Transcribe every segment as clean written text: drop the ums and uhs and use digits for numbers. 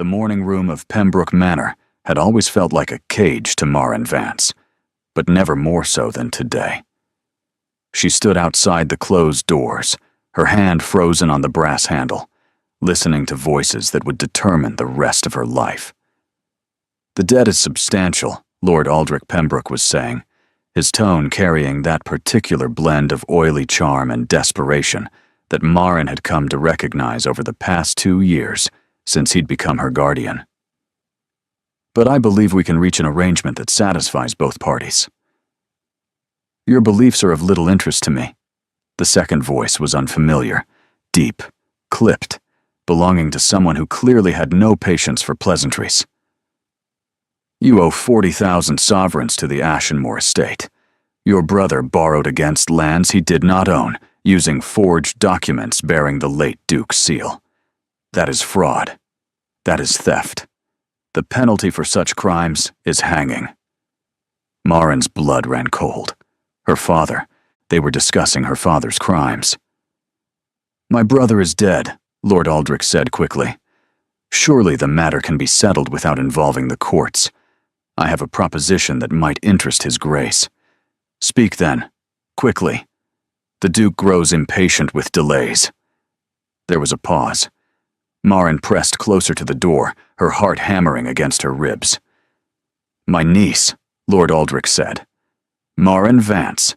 The morning room of Pembroke Manor had always felt like a cage to Marin Vance, but never more so than today. She stood outside the closed doors, her hand frozen on the brass handle, listening to voices that would determine the rest of her life. "The debt is substantial," Lord Aldrich Pembroke was saying, his tone carrying that particular blend of oily charm and desperation that Marin had come to recognize over the past 2 years since he'd become her guardian. "But I believe we can reach an arrangement that satisfies both parties." "Your beliefs are of little interest to me." The second voice was unfamiliar, deep, clipped, belonging to someone who clearly had no patience for pleasantries. "You owe 40,000 sovereigns to the Ashenmore estate. Your brother borrowed against lands he did not own, using forged documents bearing the late Duke's seal. That is fraud. That is theft. The penalty for such crimes is hanging." Marin's blood ran cold. Her father. They were discussing her father's crimes. "My brother is dead," Lord Aldrich said quickly. "Surely the matter can be settled without involving the courts. I have a proposition that might interest His Grace." "Speak then, quickly." The Duke grows impatient with delays. There was a pause. Marin pressed closer to the door, her heart hammering against her ribs. "My niece," Lord Aldrich said. "Marin Vance.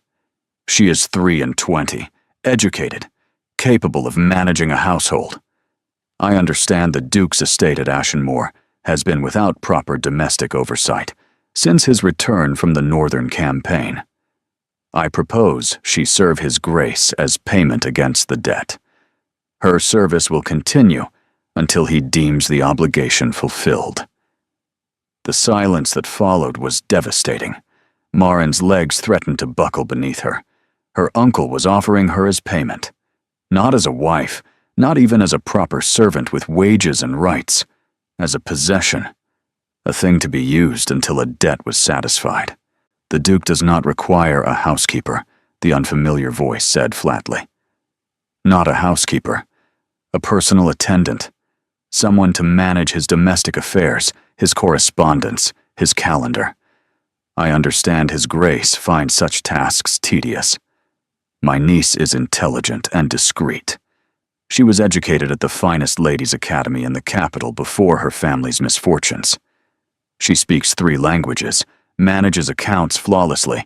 She is 23, educated, capable of managing a household. I understand the Duke's estate at Ashenmore has been without proper domestic oversight since his return from the Northern Campaign. I propose she serve His Grace as payment against the debt. Her service will continue until he deems the obligation fulfilled." The silence that followed was devastating. Marin's legs threatened to buckle beneath her. Her uncle was offering her as payment. Not as a wife, not even as a proper servant with wages and rights. As a possession. A thing to be used until a debt was satisfied. "The Duke does not require a housekeeper," the unfamiliar voice said flatly. "Not a housekeeper. A personal attendant. Someone to manage his domestic affairs, his correspondence, his calendar. I understand His Grace finds such tasks tedious. My niece is intelligent and discreet. She was educated at the finest ladies' academy in the capital before her family's misfortunes. She speaks 3 languages, manages accounts flawlessly,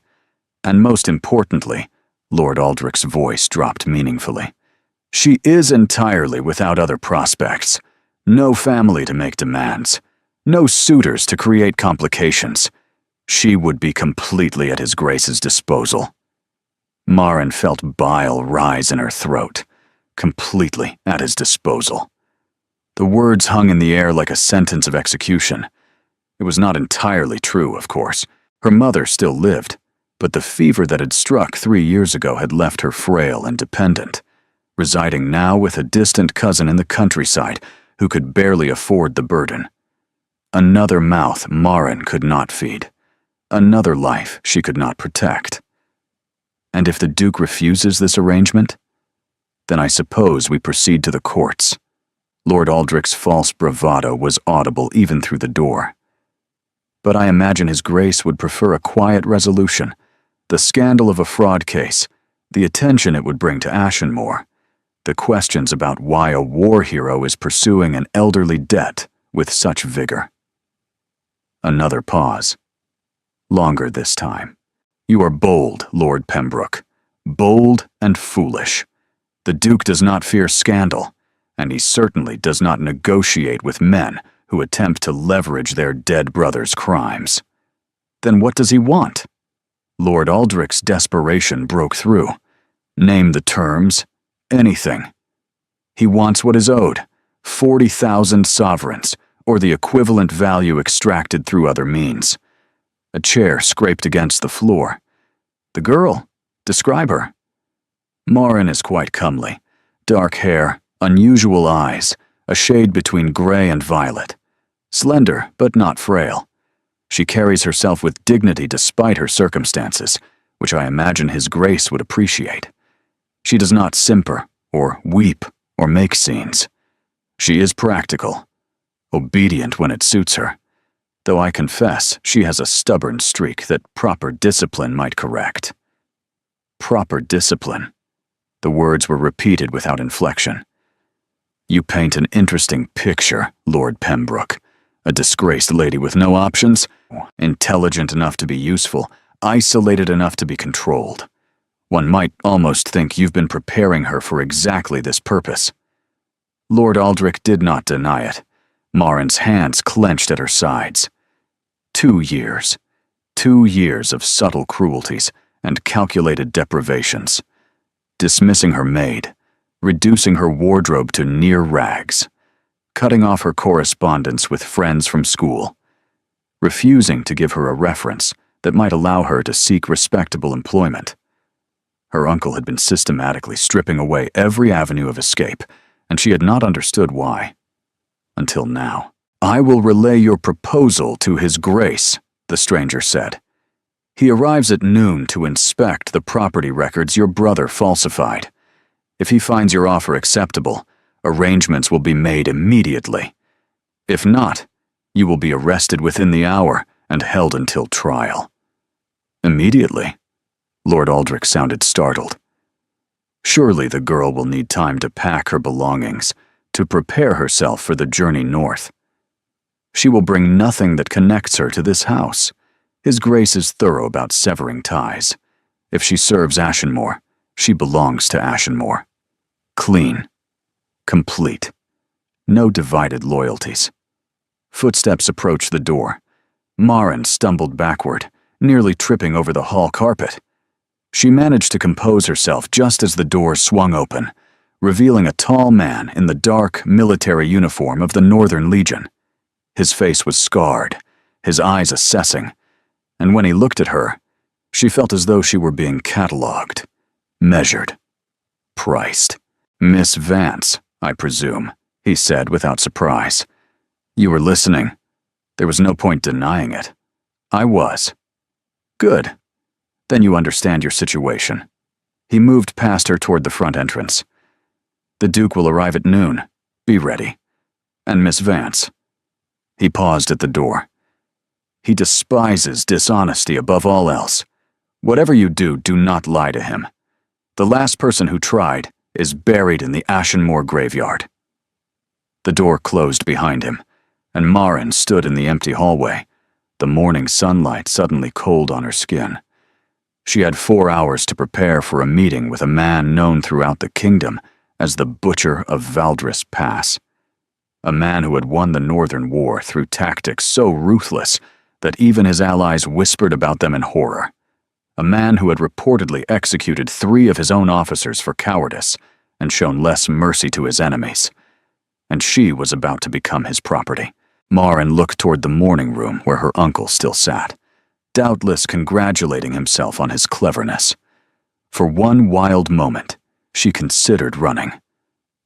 and most importantly," Lord Aldrich's voice dropped meaningfully, "she is entirely without other prospects. No family to make demands. No suitors to create complications. She would be completely at His Grace's disposal." Marin felt bile rise in her throat. Completely at his disposal. The words hung in the air like a sentence of execution. It was not entirely true, of course. Her mother still lived, but the fever that had struck 3 years ago had left her frail and dependent, residing now with a distant cousin in the countryside who could barely afford the burden. Another mouth Marin could not feed. Another life she could not protect. And if the Duke refuses this arrangement, then I suppose we proceed to the courts. Lord Aldrich's false bravado was audible even through the door. But I imagine His Grace would prefer a quiet resolution, the scandal of a fraud case, the attention it would bring to Ashenmore, the questions about why a war hero is pursuing an elderly debt with such vigor. Another pause. Longer this time. "You are bold, Lord Pembroke. Bold and foolish. The Duke does not fear scandal, and he certainly does not negotiate with men who attempt to leverage their dead brother's crimes. Then what does he want?" Lord Aldrich's desperation broke through. "Name the terms. Anything. He wants what is owed, 40,000 sovereigns, or the equivalent value extracted through other means." A chair scraped against the floor. "The girl. Describe her." Marin is quite comely. Dark hair, unusual eyes, a shade between gray and violet. Slender, but not frail. She carries herself with dignity despite her circumstances, which I imagine His Grace would appreciate. She does not simper, or weep, or make scenes. She is practical. obedient when it suits her, though I confess she has a stubborn streak that proper discipline might correct. Proper discipline. The words were repeated without inflection. You paint an interesting picture, Lord Pembroke. A disgraced lady with no options, intelligent enough to be useful, isolated enough to be controlled. One might almost think you've been preparing her for exactly this purpose. Lord Aldrich did not deny it. Marin's hands clenched at her sides. 2 years. 2 years of subtle cruelties and calculated deprivations. Dismissing her maid, reducing her wardrobe to near rags, cutting off her correspondence with friends from school, refusing to give her a reference that might allow her to seek respectable employment. Her uncle had been systematically stripping away every avenue of escape, and she had not understood why. Until now. I will relay your proposal to His Grace, the stranger said. He arrives at noon to inspect the property records your brother falsified. If he finds your offer acceptable, arrangements will be made immediately. If not, you will be arrested within the hour and held until trial. Immediately? Lord Aldrich sounded startled. Surely the girl will need time to pack her belongings, to prepare herself for the journey north. She will bring nothing that connects her to this house. His Grace is thorough about severing ties. If she serves Ashenmore, she belongs to Ashenmore. Clean. Complete. No divided loyalties. Footsteps approached the door. Marin stumbled backward, nearly tripping over the hall carpet. She managed to compose herself just as the door swung open, revealing a tall man in the dark military uniform of the Northern Legion. His face was scarred, his eyes assessing, and when he looked at her, she felt as though she were being catalogued, measured, priced. Miss Vance, I presume, he said without surprise. You were listening. There was no point denying it. I was. Good. Then you understand your situation. He moved past her toward the front entrance. The Duke will arrive at noon. Be ready. And Miss Vance. He paused at the door. He despises dishonesty above all else. Whatever you do, do not lie to him. The last person who tried is buried in the Ashenmore graveyard. The door closed behind him, and Marin stood in the empty hallway, the morning sunlight suddenly cold on her skin. She had 4 hours to prepare for a meeting with a man known throughout the kingdom as the Butcher of Valdris Pass. A man who had won the Northern War through tactics so ruthless that even his allies whispered about them in horror. A man who had reportedly executed 3 of his own officers for cowardice and shown less mercy to his enemies. And she was about to become his property. Marin looked toward the morning room where her uncle still sat, doubtless congratulating himself on his cleverness. For one wild moment, she considered running.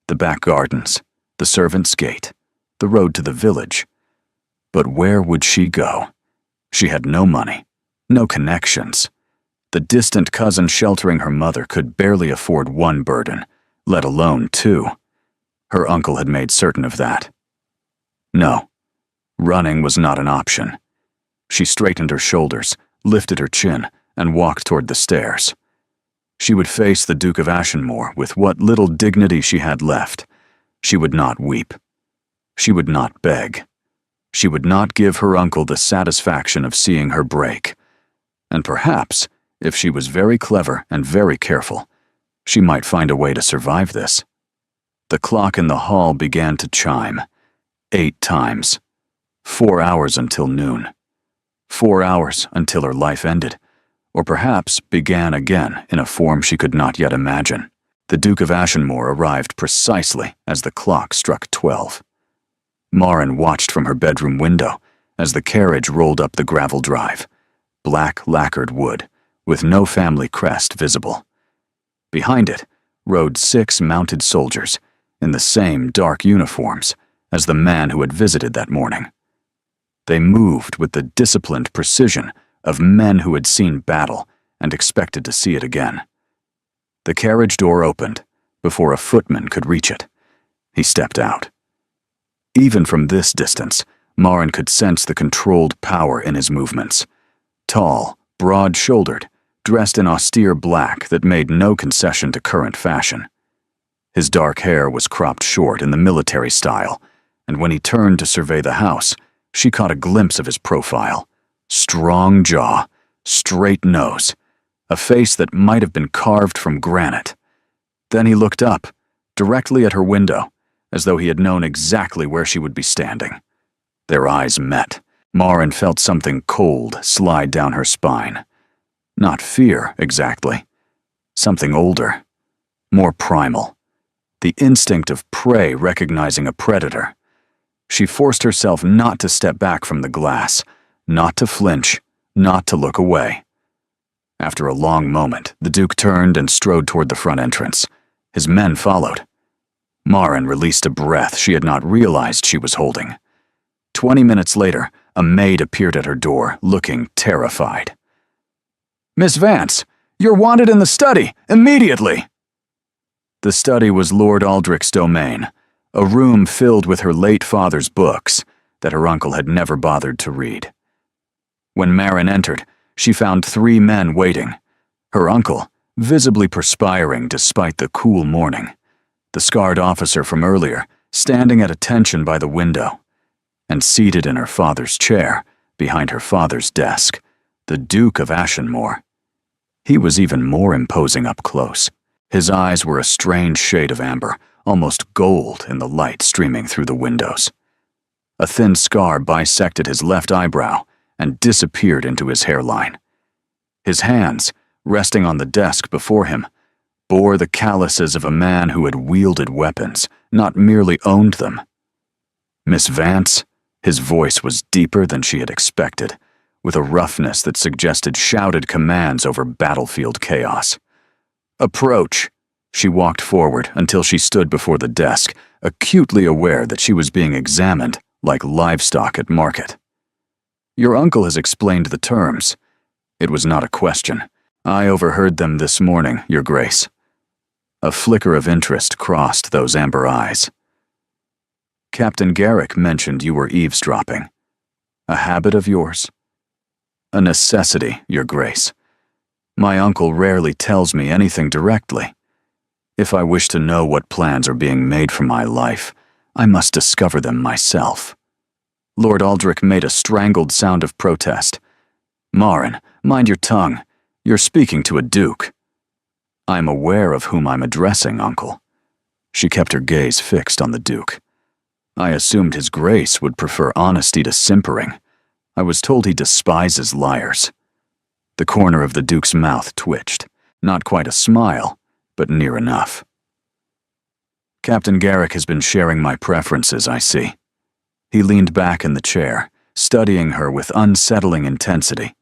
The back gardens, the servants' gate, the road to the village. But where would she go? She had no money, no connections. The distant cousin sheltering her mother could barely afford 1 burden, let alone 2. Her uncle had made certain of that. No, running was not an option. She straightened her shoulders, lifted her chin, and walked toward the stairs. She would face the Duke of Ashenmore with what little dignity she had left. She would not weep. She would not beg. She would not give her uncle the satisfaction of seeing her break. And perhaps, if she was very clever and very careful, she might find a way to survive this. The clock in the hall began to chime. 8 times. 4 hours until noon. 4 hours until her life ended, or perhaps began again in a form she could not yet imagine. The Duke of Ashenmore arrived precisely as the clock struck 12. Marin watched from her bedroom window as the carriage rolled up the gravel drive, black lacquered wood, with no family crest visible. Behind it rode 6 mounted soldiers in the same dark uniforms as the man who had visited that morning. They moved with the disciplined precision of men who had seen battle and expected to see it again. The carriage door opened before a footman could reach it. He stepped out. Even from this distance, Marin could sense the controlled power in his movements. Tall, broad-shouldered, dressed in austere black that made no concession to current fashion. His dark hair was cropped short in the military style, and when he turned to survey the house, she caught a glimpse of his profile. Strong jaw, straight nose, a face that might have been carved from granite. Then he looked up, directly at her window, as though he had known exactly where she would be standing. Their eyes met. Marin felt something cold slide down her spine. Not fear, exactly. Something older, more primal. The instinct of prey recognizing a predator. She forced herself not to step back from the glass, not to flinch, not to look away. After a long moment, the Duke turned and strode toward the front entrance. His men followed. Marin released a breath she had not realized she was holding. 20 minutes later, a maid appeared at her door, looking terrified. "Miss Vance, you're wanted in the study, immediately!" The study was Lord Aldrich's domain, a room filled with her late father's books that her uncle had never bothered to read. When Marin entered, she found 3 men waiting. Her uncle, visibly perspiring despite the cool morning. The scarred officer from earlier, standing at attention by the window. And seated in her father's chair, behind her father's desk, the Duke of Ashenmore. He was even more imposing up close. His eyes were a strange shade of amber, almost gold in the light streaming through the windows. A thin scar bisected his left eyebrow and disappeared into his hairline. His hands, resting on the desk before him, bore the calluses of a man who had wielded weapons, not merely owned them. "Miss Vance?" His voice was deeper than she had expected, with a roughness that suggested shouted commands over battlefield chaos. "Approach." She walked forward until she stood before the desk, acutely aware that she was being examined like livestock at market. "Your uncle has explained the terms." It was not a question. "I overheard them this morning, Your Grace." A flicker of interest crossed those amber eyes. "Captain Garrick mentioned you were eavesdropping. A habit of yours?" "A necessity, Your Grace. My uncle rarely tells me anything directly. If I wish to know what plans are being made for my life, I must discover them myself." Lord Aldrich made a strangled sound of protest. "Marin, mind your tongue. You're speaking to a duke." "I'm aware of whom I'm addressing, Uncle." She kept her gaze fixed on the Duke. "I assumed His Grace would prefer honesty to simpering. I was told he despises liars." The corner of the Duke's mouth twitched. Not quite a smile, but near enough. "Captain Garrick has been sharing my preferences, I see." He leaned back in the chair, studying her with unsettling intensity.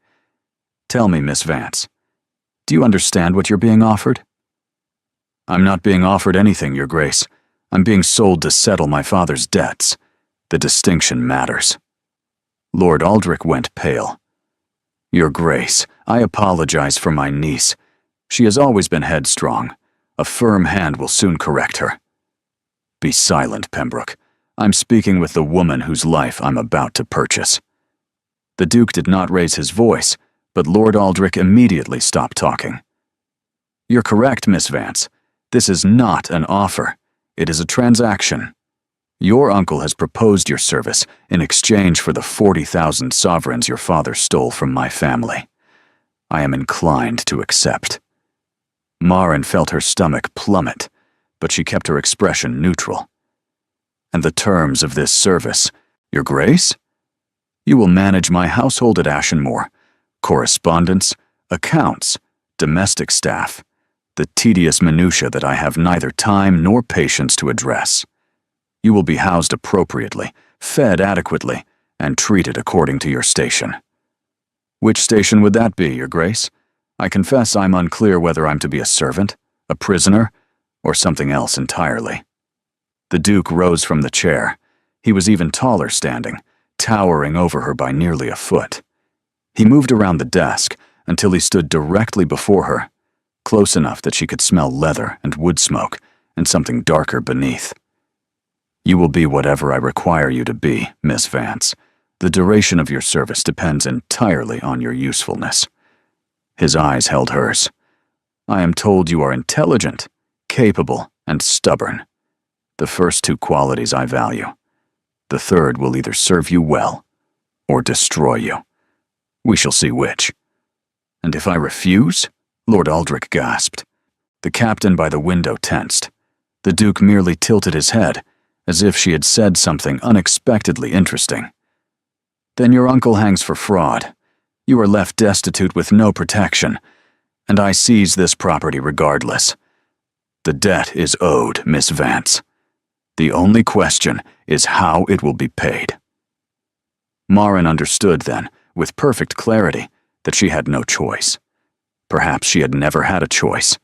"Tell me, Miss Vance, do you understand what you're being offered?" "I'm not being offered anything, Your Grace. I'm being sold to settle my father's debts. The distinction matters." Lord Aldrich went pale. "Your Grace, I apologize for my niece. She has always been headstrong. A firm hand will soon correct her." "Be silent, Pembroke. I'm speaking with the woman whose life I'm about to purchase." The Duke did not raise his voice, but Lord Aldrich immediately stopped talking. "You're correct, Miss Vance. This is not an offer. It is a transaction. Your uncle has proposed your service in exchange for the 40,000 sovereigns your father stole from my family. I am inclined to accept." Marin felt her stomach plummet, but she kept her expression neutral. "And the terms of this service, Your Grace? You will manage my household at Ashenmore, correspondence, accounts, domestic staff, the tedious minutiae that I have neither time nor patience to address. You will be housed appropriately, fed adequately, and treated according to your station." "Which station would that be, Your Grace? I confess I'm unclear whether I'm to be a servant, a prisoner, or something else entirely." The Duke rose from the chair. He was even taller standing, towering over her by nearly a foot. He moved around the desk until he stood directly before her, close enough that she could smell leather and wood smoke and something darker beneath. You will be whatever I require you to be, Miss Vance. The duration of your service depends entirely on your usefulness." His eyes held hers. "I am told you are intelligent, capable, and stubborn. The first two qualities I value. The third will either serve you well or destroy you. We shall see which." "And if I refuse?" Lord Aldrich gasped. The captain by the window tensed. The Duke merely tilted his head, as if she had said something unexpectedly interesting. "Then your uncle hangs for fraud. You are left destitute with no protection, and I seize this property regardless. The debt is owed, Miss Vance. The only question is how it will be paid." Marin understood then, with perfect clarity, that she had no choice. Perhaps she had never had a choice.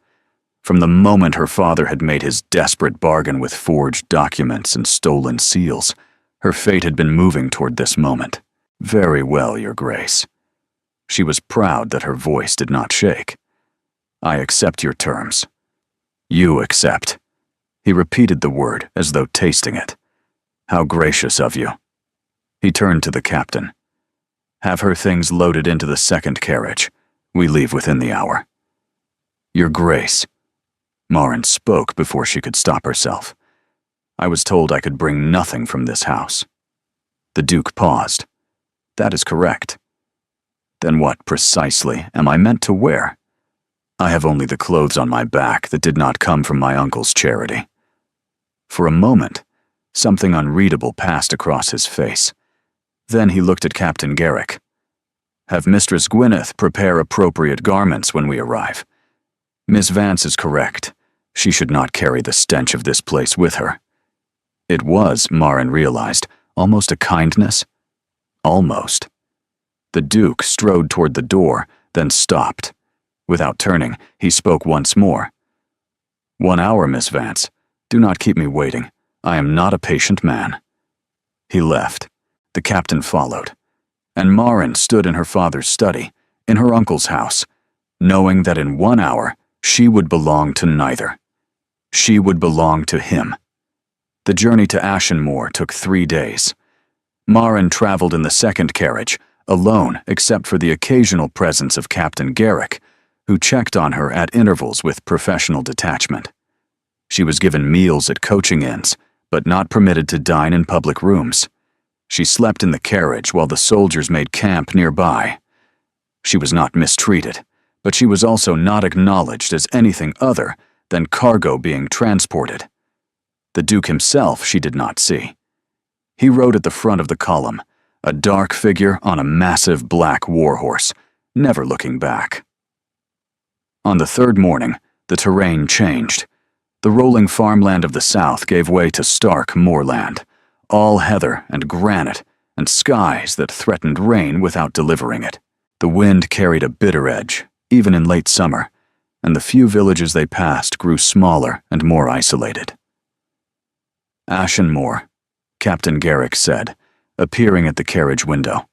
From the moment her father had made his desperate bargain with forged documents and stolen seals, her fate had been moving toward this moment. "Very well, Your Grace." She was proud that her voice did not shake. "I accept your terms." "You accept." He repeated the word as though tasting it. "How gracious of you." He turned to the captain. "Have her things loaded into the second carriage. We leave within the hour." "Your Grace." Marin spoke before she could stop herself. "I was told I could bring nothing from this house." The Duke paused. "That is correct." "Then what, precisely, am I meant to wear?" "I have only the clothes on my back that did not come from my uncle's charity." For a moment, something unreadable passed across his face. Then he looked at Captain Garrick. "Have Mistress Gwyneth prepare appropriate garments when we arrive. Miss Vance is correct. She should not carry the stench of this place with her." It was, Marin realized, almost a kindness. Almost. The Duke strode toward the door, then stopped. Without turning, he spoke once more. "1 hour, Miss Vance. Do not keep me waiting. I am not a patient man." He left. The captain followed. And Marin stood in her father's study, in her uncle's house, knowing that in 1 hour she would belong to neither. She would belong to him. The journey to Ashenmoor took 3 days. Marin traveled in the second carriage, alone except for the occasional presence of Captain Garrick, who checked on her at intervals with professional detachment. She was given meals at coaching inns, but not permitted to dine in public rooms. She slept in the carriage while the soldiers made camp nearby. She was not mistreated, but she was also not acknowledged as anything other than cargo being transported. The Duke himself she did not see. He rode at the front of the column, a dark figure on a massive black warhorse, never looking back. On the third morning, the terrain changed. The rolling farmland of the south gave way to stark moorland, all heather and granite, and skies that threatened rain without delivering it. The wind carried a bitter edge, even in late summer, and the few villages they passed grew smaller and more isolated. "Ashenmoor," Captain Garrick said, appearing at the carriage window.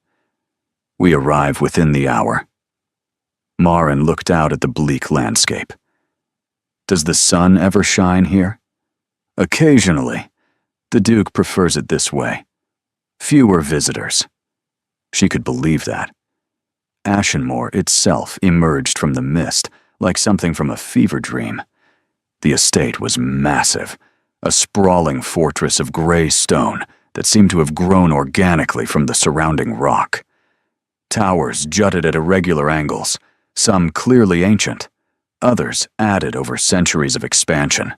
"We arrive within the hour." Marin looked out at the bleak landscape. "Does the sun ever shine here?" "Occasionally. The Duke prefers it this way. Fewer visitors." She could believe that. Ashenmoor itself emerged from the mist like something from a fever dream. The estate was massive, a sprawling fortress of gray stone that seemed to have grown organically from the surrounding rock. Towers jutted at irregular angles, some clearly ancient, others added over centuries of expansion.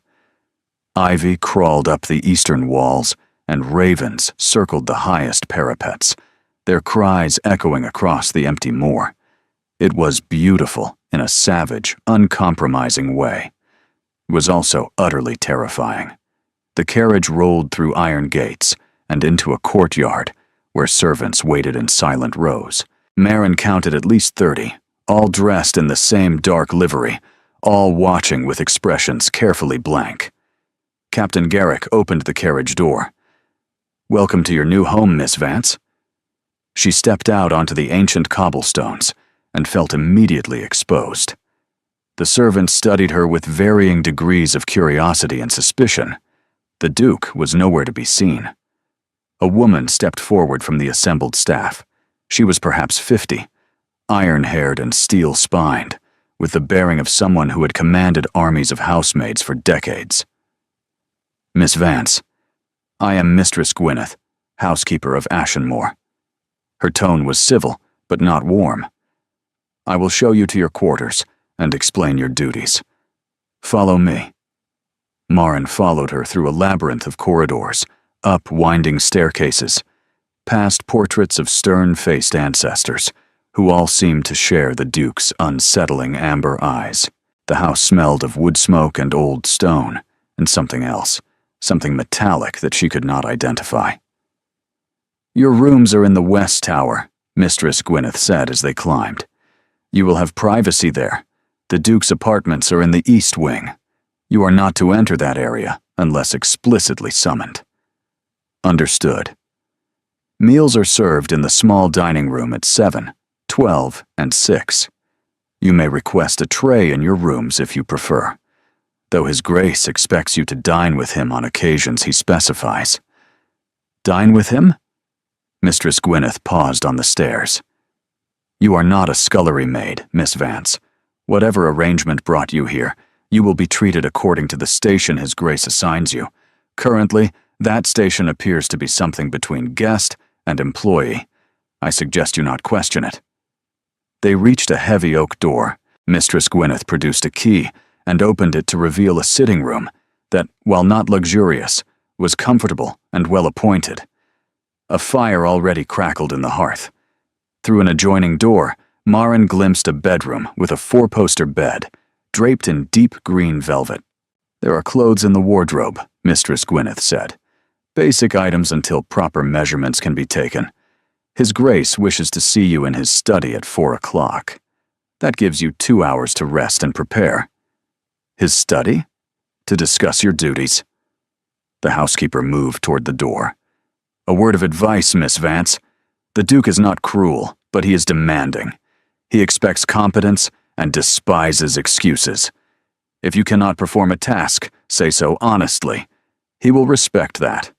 Ivy crawled up the eastern walls, and ravens circled the highest parapets, their cries echoing across the empty moor. It was beautiful in a savage, uncompromising way. It was also utterly terrifying. The carriage rolled through iron gates and into a courtyard where servants waited in silent rows. Marin counted at least 30, all dressed in the same dark livery, all watching with expressions carefully blank. Captain Garrick opened the carriage door. "Welcome to your new home, Miss Vance." She stepped out onto the ancient cobblestones and felt immediately exposed. The servants studied her with varying degrees of curiosity and suspicion, The Duke was nowhere to be seen. A woman stepped forward from the assembled staff. She was perhaps 50, iron-haired and steel-spined, with the bearing of someone who had commanded armies of housemaids for decades. "Miss Vance, I am Mistress Gwyneth, housekeeper of Ashenmore." Her tone was civil, but not warm. "I will show you to your quarters and explain your duties. Follow me." Marin followed her through a labyrinth of corridors, up winding staircases, past portraits of stern-faced ancestors, who all seemed to share the Duke's unsettling amber eyes. The house smelled of wood smoke and old stone, and something else, something metallic that she could not identify. "Your rooms are in the West Tower," Mistress Gwyneth said as they climbed. "You will have privacy there. The Duke's apartments are in the East Wing. You are not to enter that area unless explicitly summoned." "Understood." Meals are served in the small dining room at 7, 12, and 6. You may request a tray in your rooms if you prefer, though His Grace expects you to dine with him on occasions he specifies. "Dine with him?" Mistress Gwyneth paused on the stairs. "You are not a scullery maid, Miss Vance. Whatever arrangement brought you here, you will be treated according to the station His Grace assigns you. Currently, that station appears to be something between guest and employee. I suggest you not question it." They reached a heavy oak door. Mistress Gwyneth produced a key and opened it to reveal a sitting room that, while not luxurious, was comfortable and well-appointed. A fire already crackled in the hearth. Through an adjoining door, Marin glimpsed a bedroom with a 4-poster bed, draped in deep green velvet. "There are clothes in the wardrobe," Mistress Gwyneth said. "Basic items until proper measurements can be taken. His Grace wishes to see you in his study at 4 o'clock. That gives you 2 hours to rest and prepare." "His study? To discuss your duties?" The housekeeper moved toward the door. "A word of advice, Miss Vance. The Duke is not cruel, but he is demanding. He expects competence and despises excuses. If you cannot perform a task, say so honestly. He will respect that.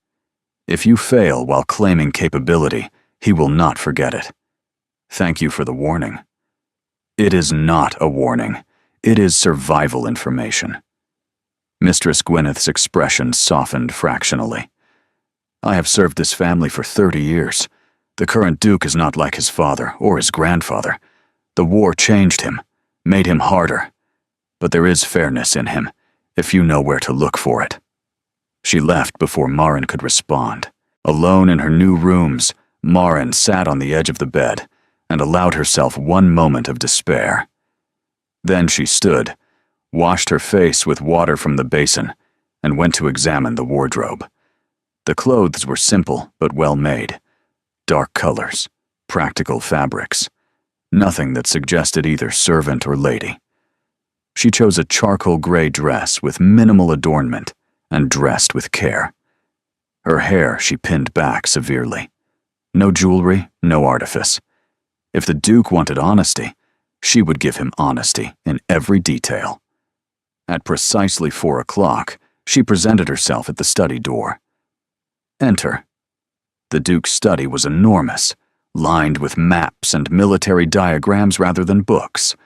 If you fail while claiming capability, he will not forget it. Thank you for the warning." "It is not a warning. It is survival information." Mistress Gwyneth's expression softened fractionally. "I have served this family for 30 years. The current Duke is not like his father or his grandfather. The war changed him, made him harder. But there is fairness in him, if you know where to look for it." She left before Marin could respond. Alone in her new rooms, Marin sat on the edge of the bed and allowed herself one moment of despair. Then she stood, washed her face with water from the basin, and went to examine the wardrobe. The clothes were simple but well made. Dark colors, practical fabrics. Nothing that suggested either servant or lady. She chose a charcoal gray dress with minimal adornment and dressed with care. Her hair she pinned back severely. No jewelry, no artifice. If the Duke wanted honesty, she would give him honesty in every detail. At precisely 4 o'clock, she presented herself at the study door. "Enter." The Duke's study was enormous, lined with maps and military diagrams rather than books.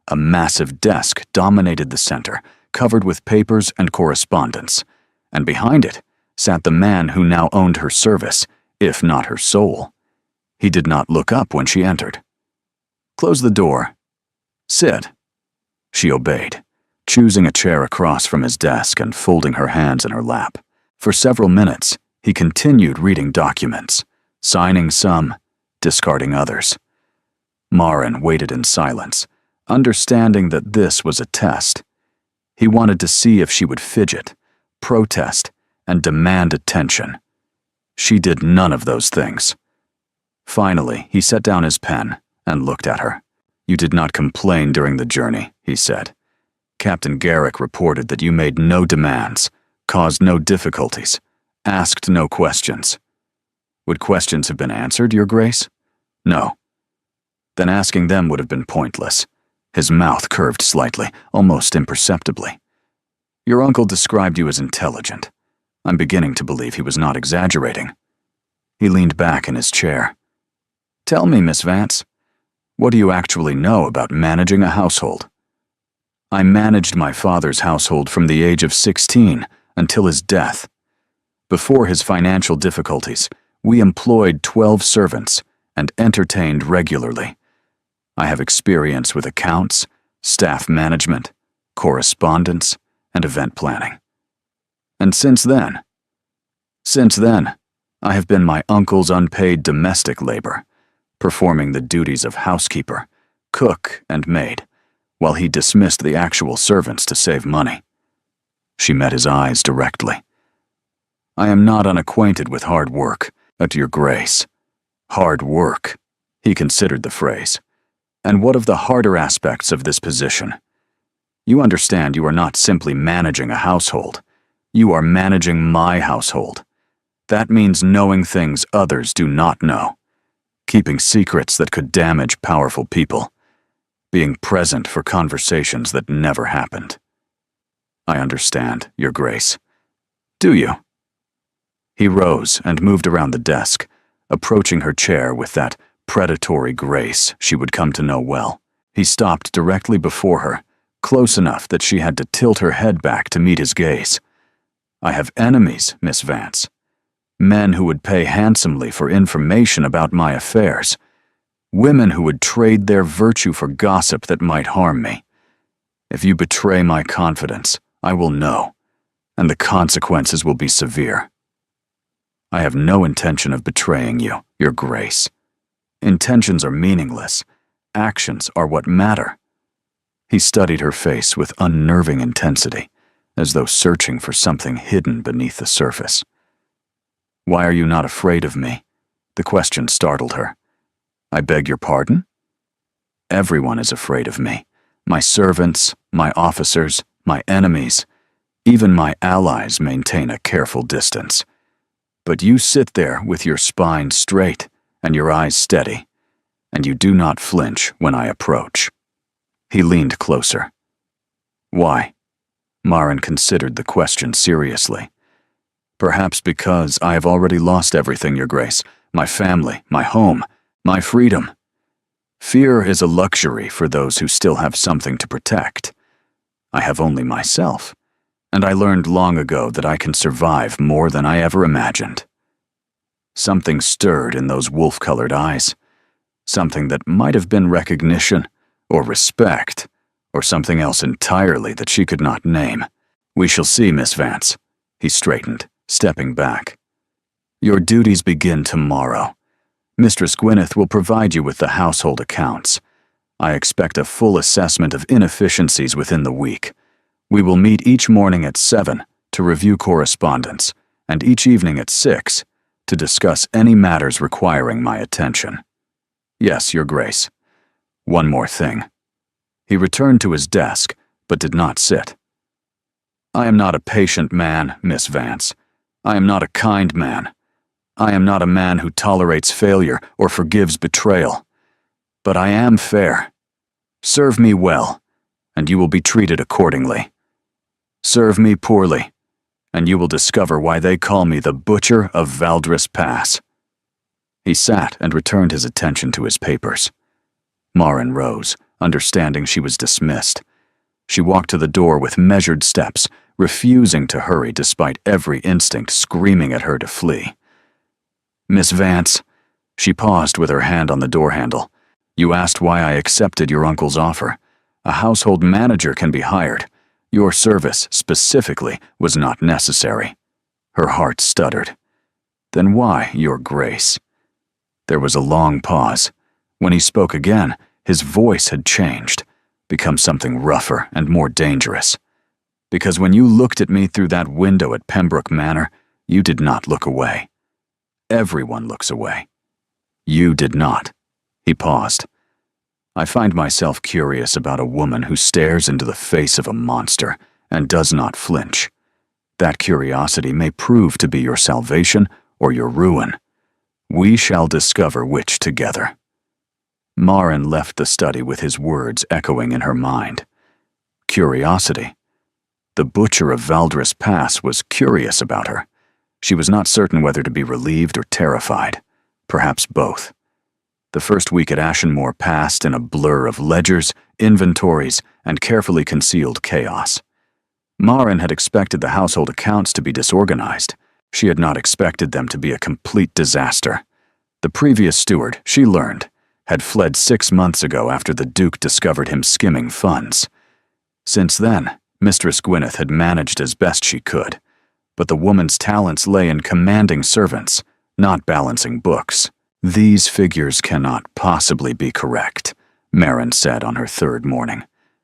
A massive desk dominated the center, covered with papers and correspondence, and behind it sat the man who now owned her service, if not her soul. He did not look up when she entered. "Close the door. Sit." She obeyed, choosing a chair across from his desk and folding her hands in her lap. For several minutes, he continued reading documents, signing some, discarding others. Marin waited in silence, understanding that this was a test. He wanted to see if she would fidget, protest, and demand attention. She did none of those things. Finally, he set down his pen and looked at her. "You did not complain during the journey," he said. "Captain Garrick reported that you made no demands, caused no difficulties, asked no questions. Would questions have been answered, Your Grace? No. Then asking them would have been pointless." His mouth curved slightly, almost imperceptibly. "Your uncle described you as intelligent. I'm beginning to believe he was not exaggerating. He leaned back in his chair. "Tell me, Miss Vance, what do you actually know about managing a household?" "I managed my father's household from the age of 16 until his death. Before his financial difficulties, we employed 12 servants and entertained regularly. I have experience with accounts, staff management, correspondence, and event planning. And since then, I have been my uncle's unpaid domestic labor, performing the duties of housekeeper, cook, and maid, while he dismissed the actual servants to save money." She met his eyes directly. "I am not unacquainted with hard work, at your grace." Hard work. He considered the phrase. "And what of the harder aspects of this position? You understand you are not simply managing a household. You are managing my household. That means knowing things others do not know, keeping secrets that could damage powerful people, being present for conversations that never happened." "I understand, Your Grace." "Do you?" He rose and moved around the desk, approaching her chair with that predatory grace she would come to know well. He stopped directly before her, close enough that she had to tilt her head back to meet his gaze. "I have enemies, Miss Vance. Men who would pay handsomely for information about my affairs. Women who would trade their virtue for gossip that might harm me. If you betray my confidence, I will know, and the consequences will be severe." "I have no intention of betraying you, Your Grace. Intentions are meaningless. Actions are what matter." He studied her face with unnerving intensity, as though searching for something hidden beneath the surface. "Why are you not afraid of me?" The question startled her. "I beg your pardon?" "Everyone is afraid of me. My servants, my officers, my enemies, even my allies maintain a careful distance. But you sit there with your spine straight and your eyes steady, and you do not flinch when I approach." He leaned closer. "Why?" Maren considered the question seriously. "Perhaps because I have already lost everything, Your Grace. My family, my home, my freedom. Fear is a luxury for those who still have something to protect. I have only myself, and I learned long ago that I can survive more than I ever imagined." Something stirred in those wolf-colored eyes, something that might have been recognition, or respect, or something else entirely that she could not name. "We shall see, Miss Vance." He straightened, stepping back. "Your duties begin tomorrow. Mistress Gwyneth will provide you with the household accounts. I expect a full assessment of inefficiencies within the week. We will meet each morning at 7 to review correspondence, and each evening at 6 to discuss any matters requiring my attention. Yes, Your Grace. One more thing." He returned to his desk, but did not sit. "I am not a patient man, Miss Vance. I am not a kind man. I am not a man who tolerates failure or forgives betrayal. But I am fair. Serve me well, and you will be treated accordingly. Serve me poorly, and you will discover why they call me the Butcher of Valdris Pass." He sat and returned his attention to his papers. Maren rose, understanding she was dismissed. She walked to the door with measured steps, refusing to hurry despite every instinct screaming at her to flee. "Miss Vance," she paused with her hand on the door handle. "You asked why I accepted your uncle's offer. A household manager can be hired. Your service, specifically, was not necessary." Her heart stuttered. "Then why, Your Grace?" There was a long pause. When he spoke again, his voice had changed, become something rougher and more dangerous. "Because when you looked at me through that window at Pembroke Manor, you did not look away. Everyone looks away. You did not." He paused. "I find myself curious about a woman who stares into the face of a monster and does not flinch. That curiosity may prove to be your salvation or your ruin. We shall discover which together." Maren left the study with his words echoing in her mind. Curiosity. The Butcher of Valdris Pass was curious about her. She was not certain whether to be relieved or terrified, perhaps both. The first week at Ashenmore passed in a blur of ledgers, inventories, and carefully concealed chaos. Maren had expected the household accounts to be disorganized. She had not expected them to be a complete disaster. The previous steward, she learned, had fled 6 months ago after the Duke discovered him skimming funds. Since then, Mistress Gwyneth had managed as best she could, but the woman's talents lay in commanding servants, not balancing books. "These figures cannot possibly be correct," Maren said on her third morning,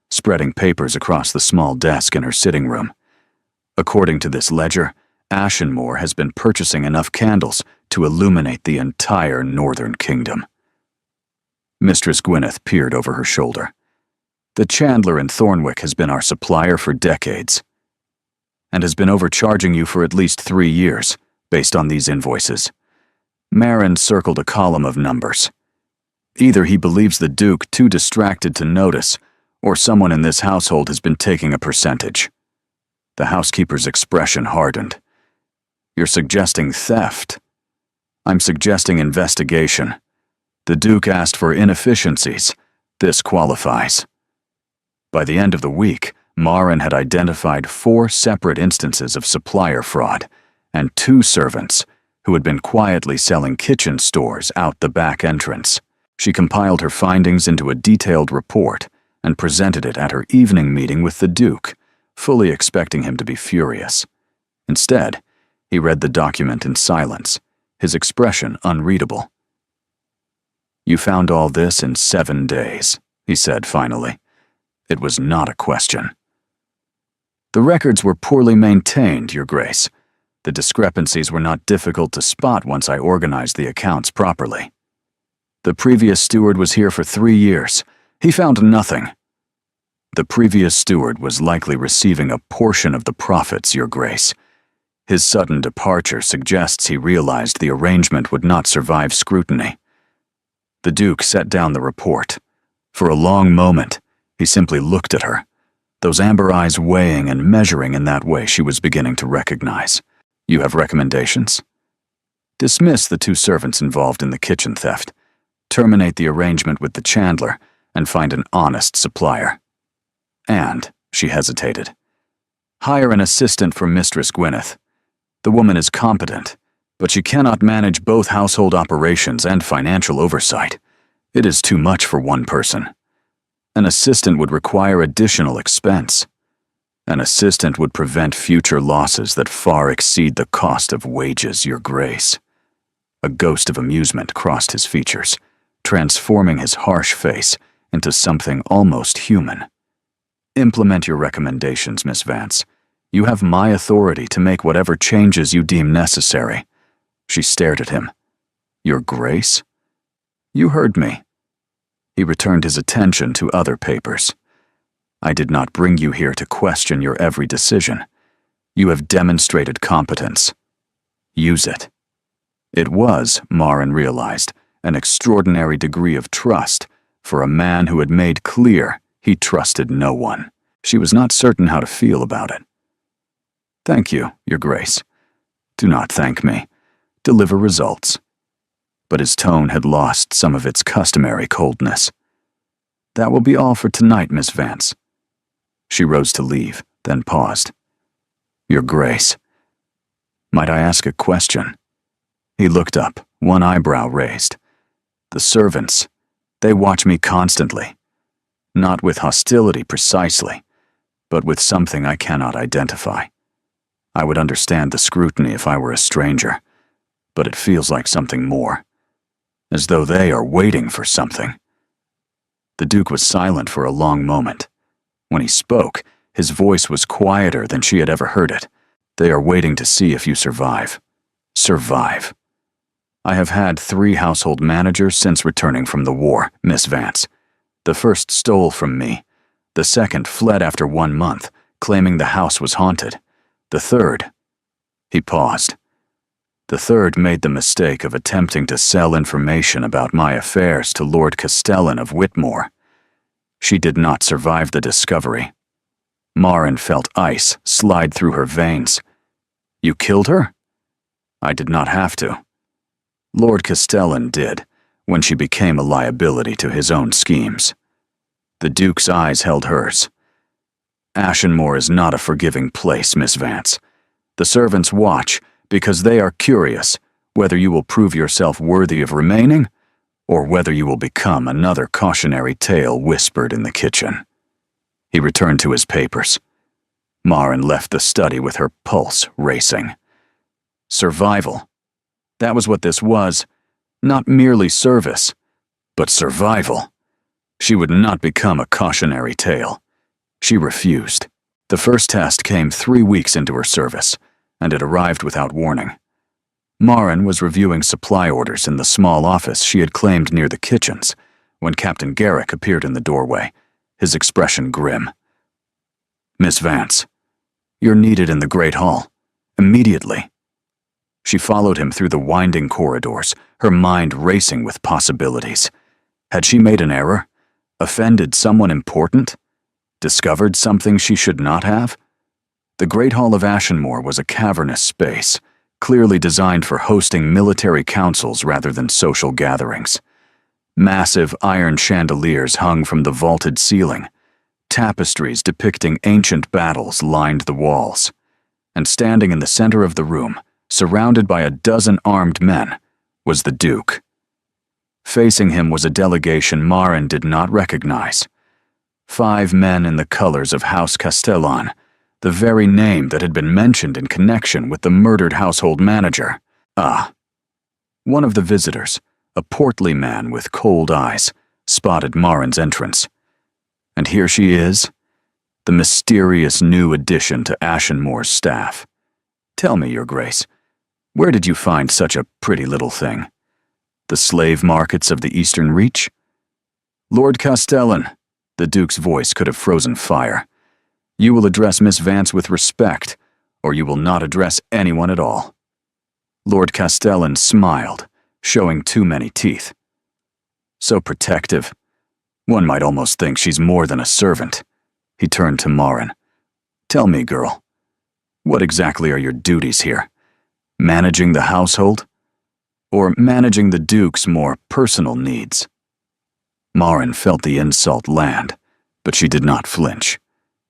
spreading papers across the small desk in her sitting room. "According to this ledger, Ashenmore has been purchasing enough candles to illuminate the entire northern kingdom." Mistress Gwyneth peered over her shoulder. "The chandler in Thornwick has been our supplier for decades, and has been overcharging you for at least 3 years, based on these invoices." Maren circled a column of numbers. "Either he believes the Duke too distracted to notice, or someone in this household has been taking a percentage." The housekeeper's expression hardened. "You're suggesting theft?" "I'm suggesting investigation. The Duke asked for inefficiencies. This qualifies." By the end of the week, Maren had identified 4 separate instances of supplier fraud, and 2 servants who had been quietly selling kitchen stores out the back entrance. She compiled her findings into a detailed report and presented it at her evening meeting with the Duke, fully expecting him to be furious. Instead, he read the document in silence, his expression unreadable. "You found all this in 7 days," he said finally. It was not a question. "The records were poorly maintained, Your Grace. The discrepancies were not difficult to spot once I organized the accounts properly. The previous steward was here for 3 years. He found nothing." "The previous steward was likely receiving a portion of the profits, Your Grace. His sudden departure suggests he realized the arrangement would not survive scrutiny." The Duke set down the report. For a long moment, he simply looked at her, those amber eyes weighing and measuring in that way she was beginning to recognize. "You have recommendations?" "Dismiss the 2 servants involved in the kitchen theft, terminate the arrangement with the chandler, and find an honest supplier. And," she hesitated, "hire an assistant for Mistress Gwyneth. The woman is competent, but she cannot manage both household operations and financial oversight. It is too much for one person. An assistant would require additional expense. An assistant would prevent future losses that far exceed the cost of wages, Your Grace." A ghost of amusement crossed his features, transforming his harsh face into something almost human. "Implement your recommendations, Miss Vance. You have my authority to make whatever changes you deem necessary." She stared at him. "Your Grace?" "You heard me." He returned his attention to other papers. "I did not bring you here to question your every decision. You have demonstrated competence. Use it." It was, Maren realized, an extraordinary degree of trust for a man who had made clear he trusted no one. She was not certain how to feel about it. "Thank you, Your Grace. Do not thank me. Deliver results." But his tone had lost some of its customary coldness. "That will be all for tonight, Miss Vance." She rose to leave, then paused. "Your Grace, might I ask a question?" He looked up, one eyebrow raised. "The servants, they watch me constantly. Not with hostility precisely, but with something I cannot identify. I would understand the scrutiny if I were a stranger, but it feels like something more, as though they are waiting for something." The Duke was silent for a long moment. When he spoke, his voice was quieter than she had ever heard it. "They are waiting to see if you survive. Survive. I have had 3 household managers since returning from the war, Miss Vance. The first stole from me. The second fled after 1 month, claiming the house was haunted. The third..." He paused. "The third made the mistake of attempting to sell information about my affairs to Lord Castellan of Whitmore. She did not survive the discovery." Maren felt ice slide through her veins. "You killed her?" I did not have to. Lord Castellan did, when she became a liability to his own schemes. The Duke's eyes held hers. Ashenmore is not a forgiving place, Miss Vance. The servants watch because they are curious whether you will prove yourself worthy of remaining or whether you will become another cautionary tale whispered in the kitchen. He returned to his papers. Maren left the study with her pulse racing. Survival. That was what this was. Not merely service, but survival. She would not become a cautionary tale. She refused. The first test came 3 weeks into her service, and it arrived without warning. Maren was reviewing supply orders in the small office she had claimed near the kitchens when Captain Garrick appeared in the doorway, his expression grim. Miss Vance, you're needed in the Great Hall. Immediately. She followed him through the winding corridors, her mind racing with possibilities. Had she made an error? Offended someone important? Discovered something she should not have? The Great Hall of Ashenmore was a cavernous space, clearly designed for hosting military councils rather than social gatherings. Massive iron chandeliers hung from the vaulted ceiling. Tapestries depicting ancient battles lined the walls. And standing in the center of the room, surrounded by a dozen armed men, was the Duke. Facing him was a delegation Maren did not recognize. 5 men in the colors of House Castellan, the very name that had been mentioned in connection with the murdered household manager. One of the visitors, a portly man with cold eyes, spotted Maren's entrance. And here she is, the mysterious new addition to Ashenmore's staff. Tell me, Your Grace, where did you find such a pretty little thing? The slave markets of the Eastern Reach? Lord Castellan, the Duke's voice could have frozen fire. You will address Miss Vance with respect, or you will not address anyone at all. Lord Castellan smiled, showing too many teeth. So protective. One might almost think she's more than a servant. He turned to Maren. Tell me, girl, what exactly are your duties here? Managing the household? Or managing the Duke's more personal needs? Maren felt the insult land, but she did not flinch.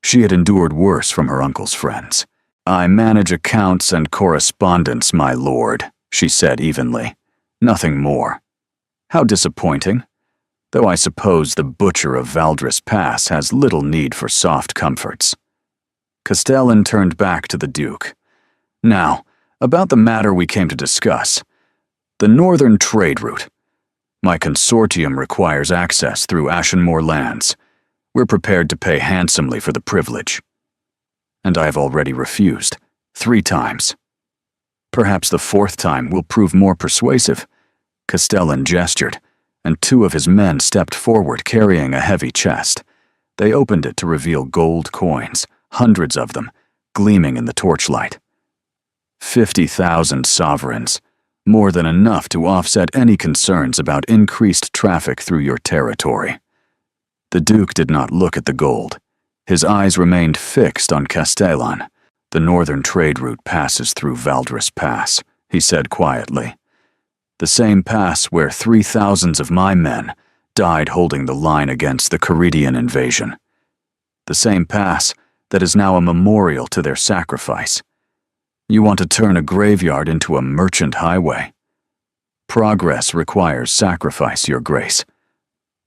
She had endured worse from her uncle's friends. I manage accounts and correspondence, my lord, she said evenly. Nothing more. How disappointing. Though I suppose the butcher of Valdres Pass has little need for soft comforts. Castellan turned back to the Duke. Now, about the matter we came to discuss. The northern trade route. My consortium requires access through Ashenmore lands. We're prepared to pay handsomely for the privilege. And I have already refused, 3 times. Perhaps the 4th time will prove more persuasive. Castellan gestured, and 2 of his men stepped forward carrying a heavy chest. They opened it to reveal gold coins, hundreds of them, gleaming in the torchlight. 50,000 sovereigns, more than enough to offset any concerns about increased traffic through your territory. The Duke did not look at the gold. His eyes remained fixed on Castellan. The northern trade route passes through Valdres Pass, he said quietly. The same pass where 3,000 of my men died holding the line against the Caridian invasion. The same pass that is now a memorial to their sacrifice. You want to turn a graveyard into a merchant highway. Progress requires sacrifice, Your Grace.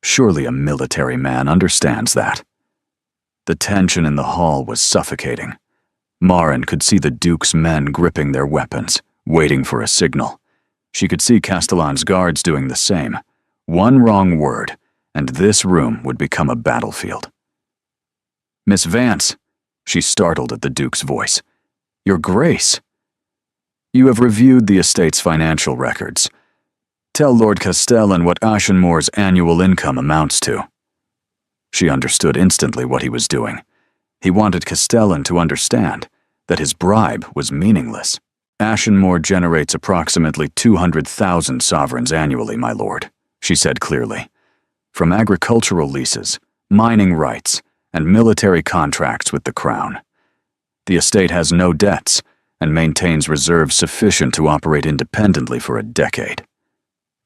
Surely a military man understands that. The tension in the hall was suffocating. Maren could see the Duke's men gripping their weapons, waiting for a signal. She could see Castellan's guards doing the same. One wrong word, and this room would become a battlefield. Miss Vance, she startled at the Duke's voice. Your Grace. You have reviewed the estate's financial records. Tell Lord Castellan what Ashenmore's annual income amounts to. She understood instantly what he was doing. He wanted Castellan to understand that his bribe was meaningless. Ashenmore generates approximately 200,000 sovereigns annually, my lord, she said clearly. From agricultural leases, mining rights, and military contracts with the crown. The estate has no debts, and maintains reserves sufficient to operate independently for a decade.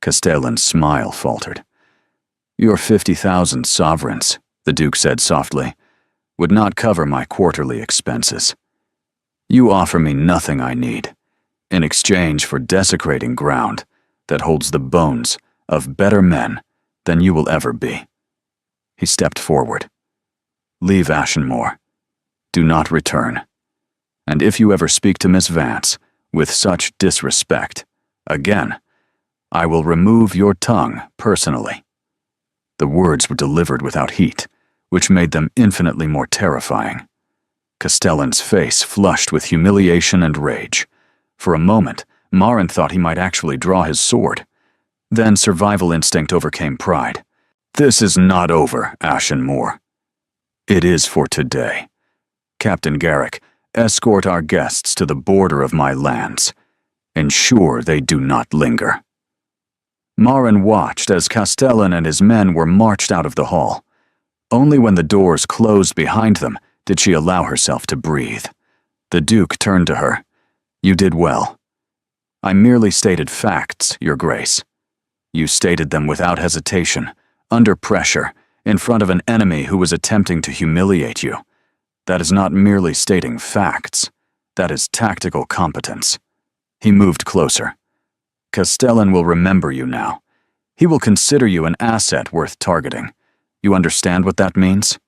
Castellan's smile faltered. Your 50,000 sovereigns, the Duke said softly, would not cover my quarterly expenses. You offer me nothing I need, in exchange for desecrating ground that holds the bones of better men than you will ever be. He stepped forward. Leave Ashenmore. Do not return. And if you ever speak to Miss Vance with such disrespect, again, I will remove your tongue personally. The words were delivered without heat, which made them infinitely more terrifying. Castellan's face flushed with humiliation and rage. For a moment, Marin thought he might actually draw his sword. Then survival instinct overcame pride. This is not over, Ashenmore. It is for today. Captain Garrick, escort our guests to the border of my lands. Ensure they do not linger. Marin watched as Castellan and his men were marched out of the hall. Only when the doors closed behind them did she allow herself to breathe. The Duke turned to her. You did well. I merely stated facts, Your Grace. You stated them without hesitation, under pressure, in front of an enemy who was attempting to humiliate you. That is not merely stating facts. That is tactical competence. He moved closer. Castellan will remember you now. He will consider you an asset worth targeting. You understand what that means?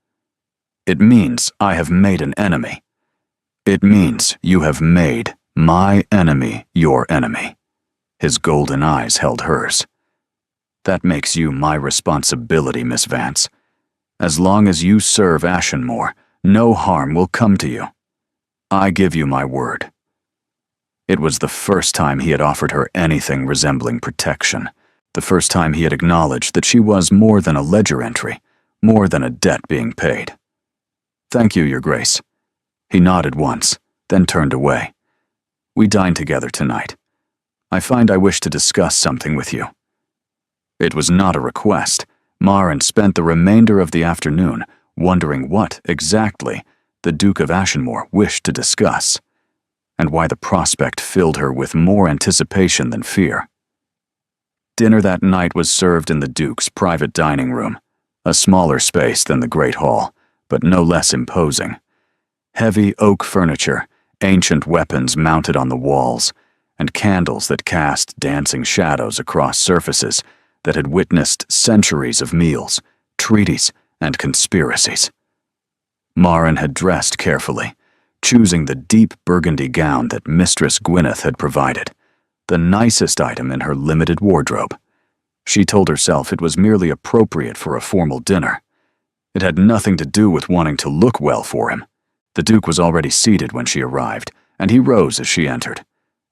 It means I have made an enemy. It means you have made my enemy your enemy. His golden eyes held hers. That makes you my responsibility, Miss Vance. As long as you serve Ashenmore, no harm will come to you. I give you my word. It was the first time he had offered her anything resembling protection, the first time he had acknowledged that she was more than a ledger entry, more than a debt being paid. Thank you, Your Grace. He nodded once, then turned away. We dine together tonight. I find I wish to discuss something with you. It was not a request. Marin spent the remainder of the afternoon wondering what, exactly, the Duke of Ashenmore wished to discuss, and why the prospect filled her with more anticipation than fear. Dinner that night was served in the Duke's private dining room, a smaller space than the Great Hall, but no less imposing. Heavy oak furniture, ancient weapons mounted on the walls, and candles that cast dancing shadows across surfaces that had witnessed centuries of meals, treaties, and conspiracies. Marin had dressed carefully, choosing the deep burgundy gown that Mistress Gwyneth had provided, the nicest item in her limited wardrobe. She told herself it was merely appropriate for a formal dinner. It had nothing to do with wanting to look well for him. The Duke was already seated when she arrived, and he rose as she entered,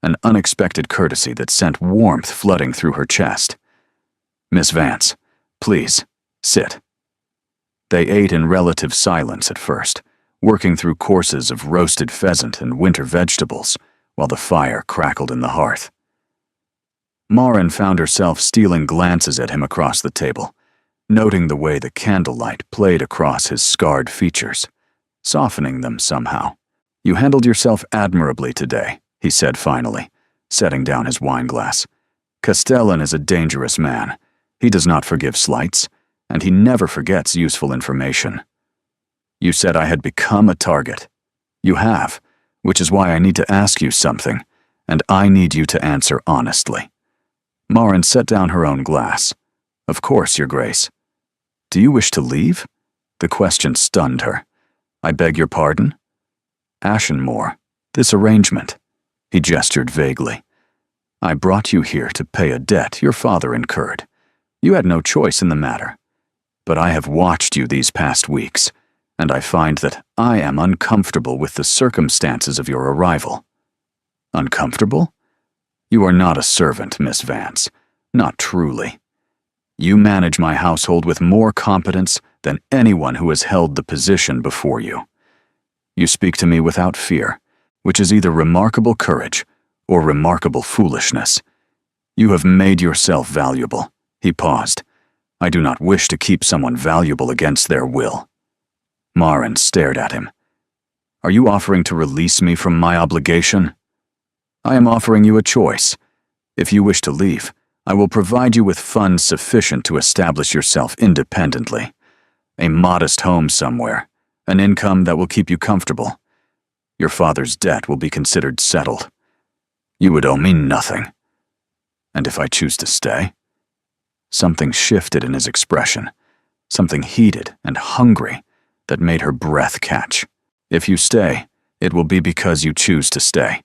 an unexpected courtesy that sent warmth flooding through her chest. Miss Vance, please, sit. They ate in relative silence at first, working through courses of roasted pheasant and winter vegetables, while the fire crackled in the hearth. Marin found herself stealing glances at him across the table, noting the way the candlelight played across his scarred features, softening them somehow. You handled yourself admirably today, he said finally, setting down his wineglass. Castellan is a dangerous man. He does not forgive slights, and he never forgets useful information. You said I had become a target. You have, which is why I need to ask you something, and I need you to answer honestly. Marin set down her own glass. Of course, Your Grace. Do you wish to leave? The question stunned her. I beg your pardon? Ashenmore, this arrangement. He gestured vaguely. I brought you here to pay a debt your father incurred. You had no choice in the matter. But I have watched you these past weeks, and I find that I am uncomfortable with the circumstances of your arrival. Uncomfortable? You are not a servant, Miss Vance. Not truly. You manage my household with more competence than anyone who has held the position before you. You speak to me without fear, which is either remarkable courage or remarkable foolishness. You have made yourself valuable. He paused. I do not wish to keep someone valuable against their will. Marin stared at him. Are you offering to release me from my obligation? I am offering you a choice. If you wish to leave, I will provide you with funds sufficient to establish yourself independently. A modest home somewhere, an income that will keep you comfortable. Your father's debt will be considered settled. You would owe me nothing. And if I choose to stay? Something shifted in his expression, something heated and hungry that made her breath catch. If you stay, it will be because you choose to stay,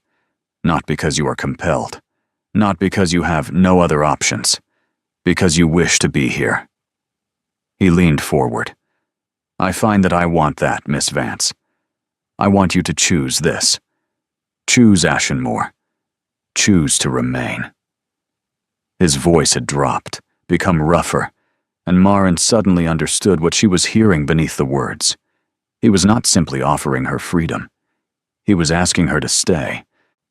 not because you are compelled, not because you have no other options, because you wish to be here. He leaned forward. I find that I want that, Miss Vance. I want you to choose this. Choose Ashenmore. Choose to remain. His voice had dropped, become rougher, and Marin suddenly understood what she was hearing beneath the words. He was not simply offering her freedom. He was asking her to stay.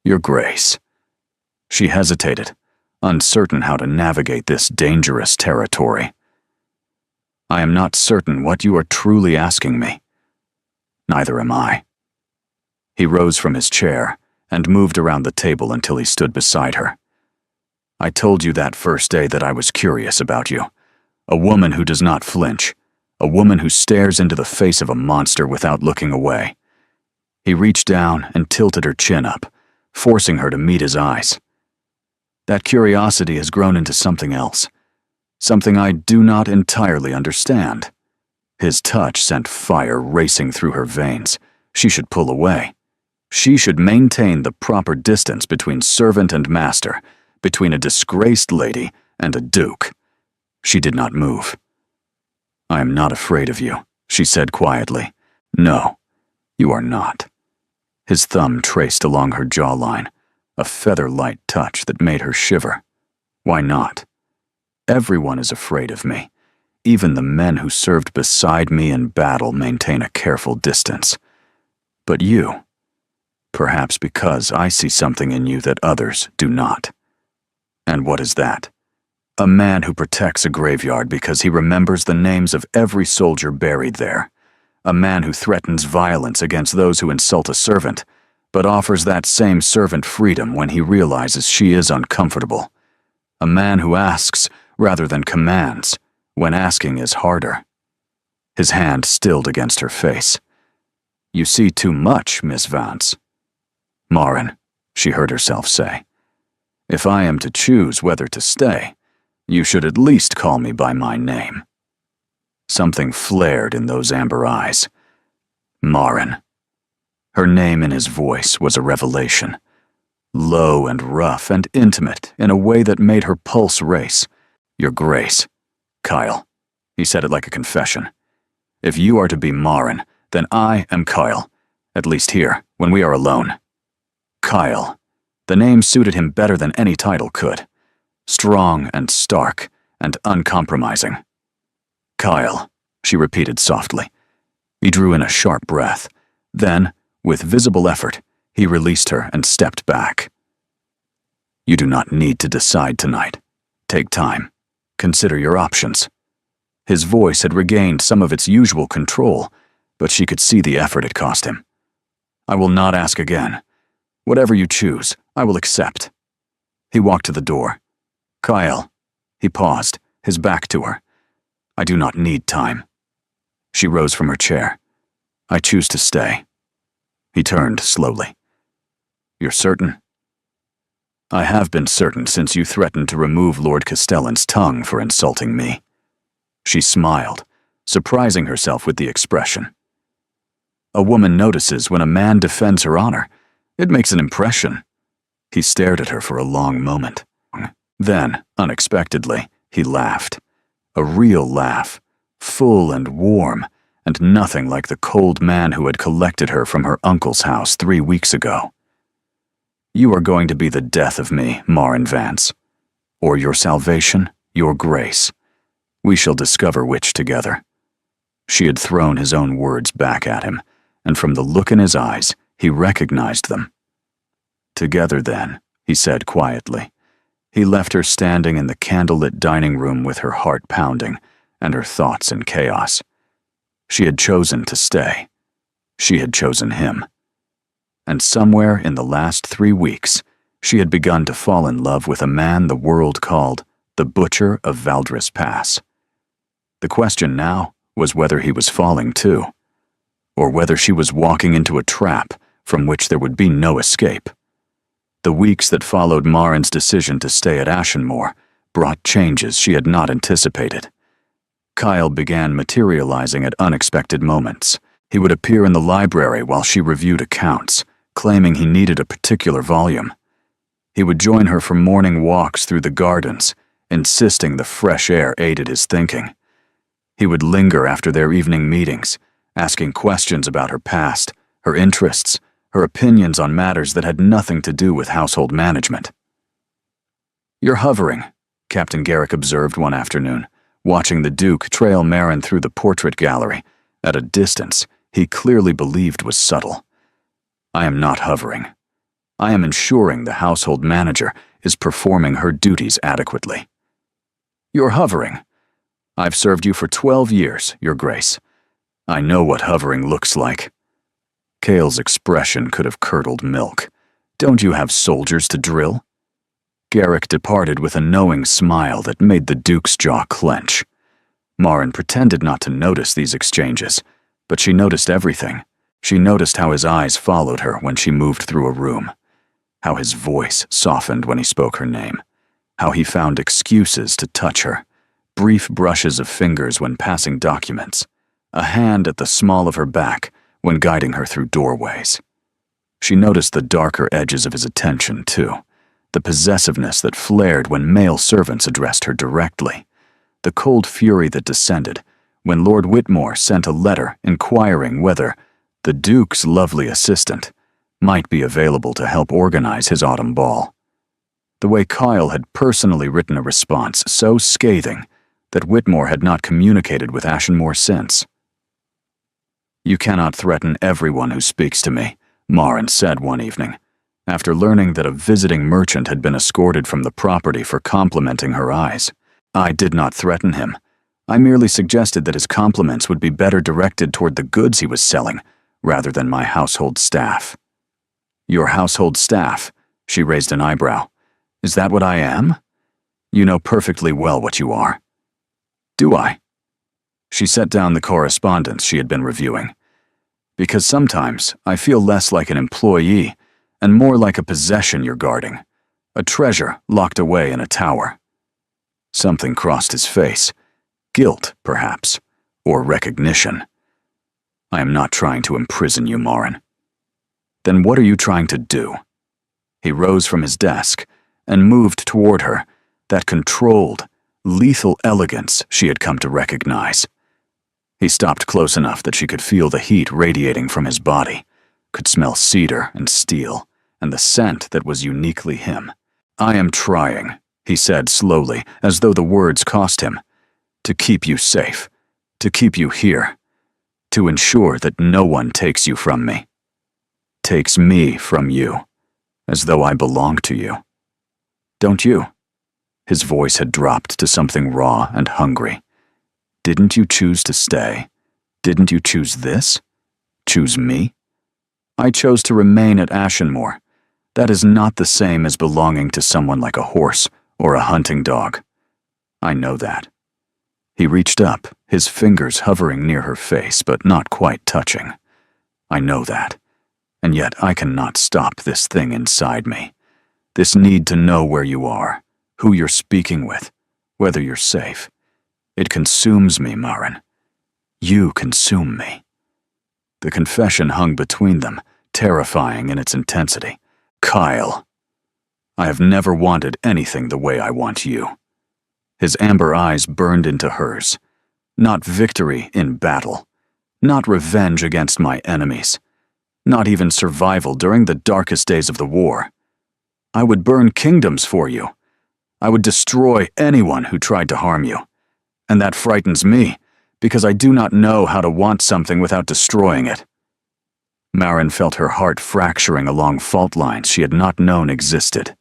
Your Grace. She hesitated, uncertain how to navigate this dangerous territory. I am not certain what you are truly asking me. Neither am I. He rose from his chair and moved around the table until he stood beside her. I told you that first day that I was curious about you. A woman who does not flinch. A woman who stares into the face of a monster without looking away. He reached down and tilted her chin up, forcing her to meet his eyes. That curiosity has grown into something else. Something I do not entirely understand. His touch sent fire racing through her veins. She should pull away. She should maintain the proper distance between servant and master, between a disgraced lady and a duke. She did not move. I am not afraid of you, she said quietly. No, you are not. His thumb traced along her jawline, a feather-light touch that made her shiver. Why not? Everyone is afraid of me. Even the men who served beside me in battle maintain a careful distance. But you, perhaps because I see something in you that others do not. And what is that? A man who protects a graveyard because he remembers the names of every soldier buried there. A man who threatens violence against those who insult a servant, but offers that same servant freedom when he realizes she is uncomfortable. A man who asks rather than commands, when asking is harder. His hand stilled against her face. You see too much, Miss Vance. Marin, she heard herself say. If I am to choose whether to stay, you should at least call me by my name. Something flared in those amber eyes. Marin. Her name in his voice was a revelation. Low and rough and intimate in a way that made her pulse race. Your Grace. Kyle. He said it like a confession. If you are to be Marin, then I am Kyle. At least here, when we are alone. Kyle. The name suited him better than any title could. Strong and stark and uncompromising. Kyle, she repeated softly. He drew in a sharp breath. Then, with visible effort, he released her and stepped back. You do not need to decide tonight. Take time. Consider your options. His voice had regained some of its usual control, but she could see the effort it cost him. I will not ask again. Whatever you choose, I will accept. He walked to the door. Kyle. He paused, his back to her. I do not need time. She rose from her chair. I choose to stay. He turned slowly. You're certain? I have been certain since you threatened to remove Lord Castellan's tongue for insulting me. She smiled, surprising herself with the expression. A woman notices when a man defends her honor. It makes an impression. He stared at her for a long moment. Then, unexpectedly, he laughed. A real laugh, full and warm, and nothing like the cold man who had collected her from her uncle's house 3 weeks ago. You are going to be the death of me, Marin Vance. Or your salvation, your grace. We shall discover which together. She had thrown his own words back at him, and from the look in his eyes, he recognized them. Together then, he said quietly. He left her standing in the candlelit dining room with her heart pounding and her thoughts in chaos. She had chosen to stay. She had chosen him. And somewhere in the last 3 weeks, She had begun to fall in love with a man the world called the Butcher of Valdres Pass. The question now was whether he was falling too, or whether she was walking into a trap from which there would be no escape. The weeks that followed Marin's decision to stay at Ashenmore brought changes she had not anticipated. Kyle began materializing at unexpected moments. He would appear in the library while she reviewed accounts, claiming he needed a particular volume. He would join her for morning walks through the gardens, insisting the fresh air aided his thinking. He would linger after their evening meetings, asking questions about her past, her interests, her opinions on matters that had nothing to do with household management. "You're hovering," Captain Garrick observed one afternoon, watching the Duke trail Marin through the portrait gallery, at a distance he clearly believed was subtle. "I am not hovering. I am ensuring the household manager is performing her duties adequately." "You're hovering. I've served you for 12 years, Your Grace. I know what hovering looks like." Cale's expression could have curdled milk. "Don't you have soldiers to drill?" Garrick departed with a knowing smile that made the Duke's jaw clench. Marin pretended not to notice these exchanges, but she noticed everything. She noticed how his eyes followed her when she moved through a room, how his voice softened when he spoke her name, how he found excuses to touch her, brief brushes of fingers when passing documents, a hand at the small of her back when guiding her through doorways. She noticed the darker edges of his attention, too, the possessiveness that flared when male servants addressed her directly, the cold fury that descended when Lord Whitmore sent a letter inquiring whether the Duke's lovely assistant might be available to help organize his autumn ball. The way Kyle had personally written a response so scathing that Whitmore had not communicated with Ashenmore since. "You cannot threaten everyone who speaks to me," Marin said one evening, after learning that a visiting merchant had been escorted from the property for complimenting her eyes. "I did not threaten him. I merely suggested that his compliments would be better directed toward the goods he was selling, rather than my household staff." "Your household staff?" She raised an eyebrow. "Is that what I am? You know perfectly well what you are." "Do I?" She set down the correspondence she had been reviewing. "Because sometimes I feel less like an employee and more like a possession you're guarding, a treasure locked away in a tower." Something crossed his face. Guilt, perhaps, or recognition. "I am not trying to imprison you, Marin." "Then what are you trying to do?" He rose from his desk and moved toward her, that controlled, lethal elegance she had come to recognize. He stopped close enough that she could feel the heat radiating from his body, could smell cedar and steel, and the scent that was uniquely him. "I am trying," he said slowly, as though the words cost him, "to keep you safe, to keep you here, to ensure that no one takes you from me, takes me from you, as though I belong to you. Don't you?" His voice had dropped to something raw and hungry. "Didn't you choose to stay? Didn't you choose this? Choose me? I chose to remain at Ashenmore. That is not the same as belonging to someone like a horse or a hunting dog. I know that." He reached up, his fingers hovering near her face but not quite touching. "I know that. And yet I cannot stop this thing inside me. This need to know where you are, who you're speaking with, whether you're safe. It consumes me, Marin. You consume me." The confession hung between them, terrifying in its intensity. "Kyle, I have never wanted anything the way I want you." His amber eyes burned into hers. "Not victory in battle, not revenge against my enemies, not even survival during the darkest days of the war. I would burn kingdoms for you. I would destroy anyone who tried to harm you. And that frightens me, because I do not know how to want something without destroying it." Marin felt her heart fracturing along fault lines she had not known existed.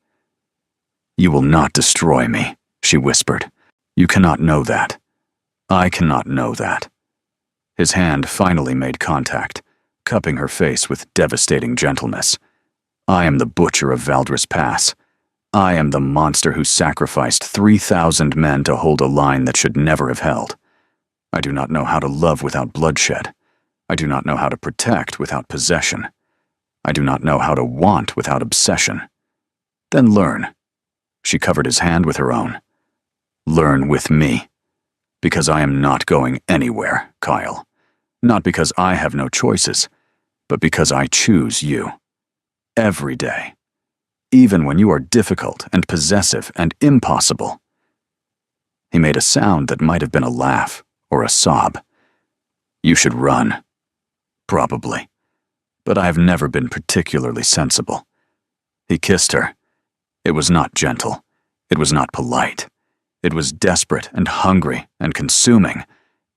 "You will not destroy me," she whispered. "You cannot know that. I cannot know that." His hand finally made contact, cupping her face with devastating gentleness. I am the butcher of Valdres Pass. I am the monster who sacrificed 3,000 men to hold a line that should never have held. I do not know how to love without bloodshed. I do not know how to protect without possession. I do not know how to want without obsession. Then learn. She covered his hand with her own. Learn with me. Because I am not going anywhere, Kyle. Not because I have no choices, but because I choose you. Every day. Even when you are difficult and possessive and impossible. He made a sound that might have been a laugh or a sob. You should run. Probably. But I have never been particularly sensible. He kissed her. It was not gentle. It was not polite. It was desperate and hungry and consuming.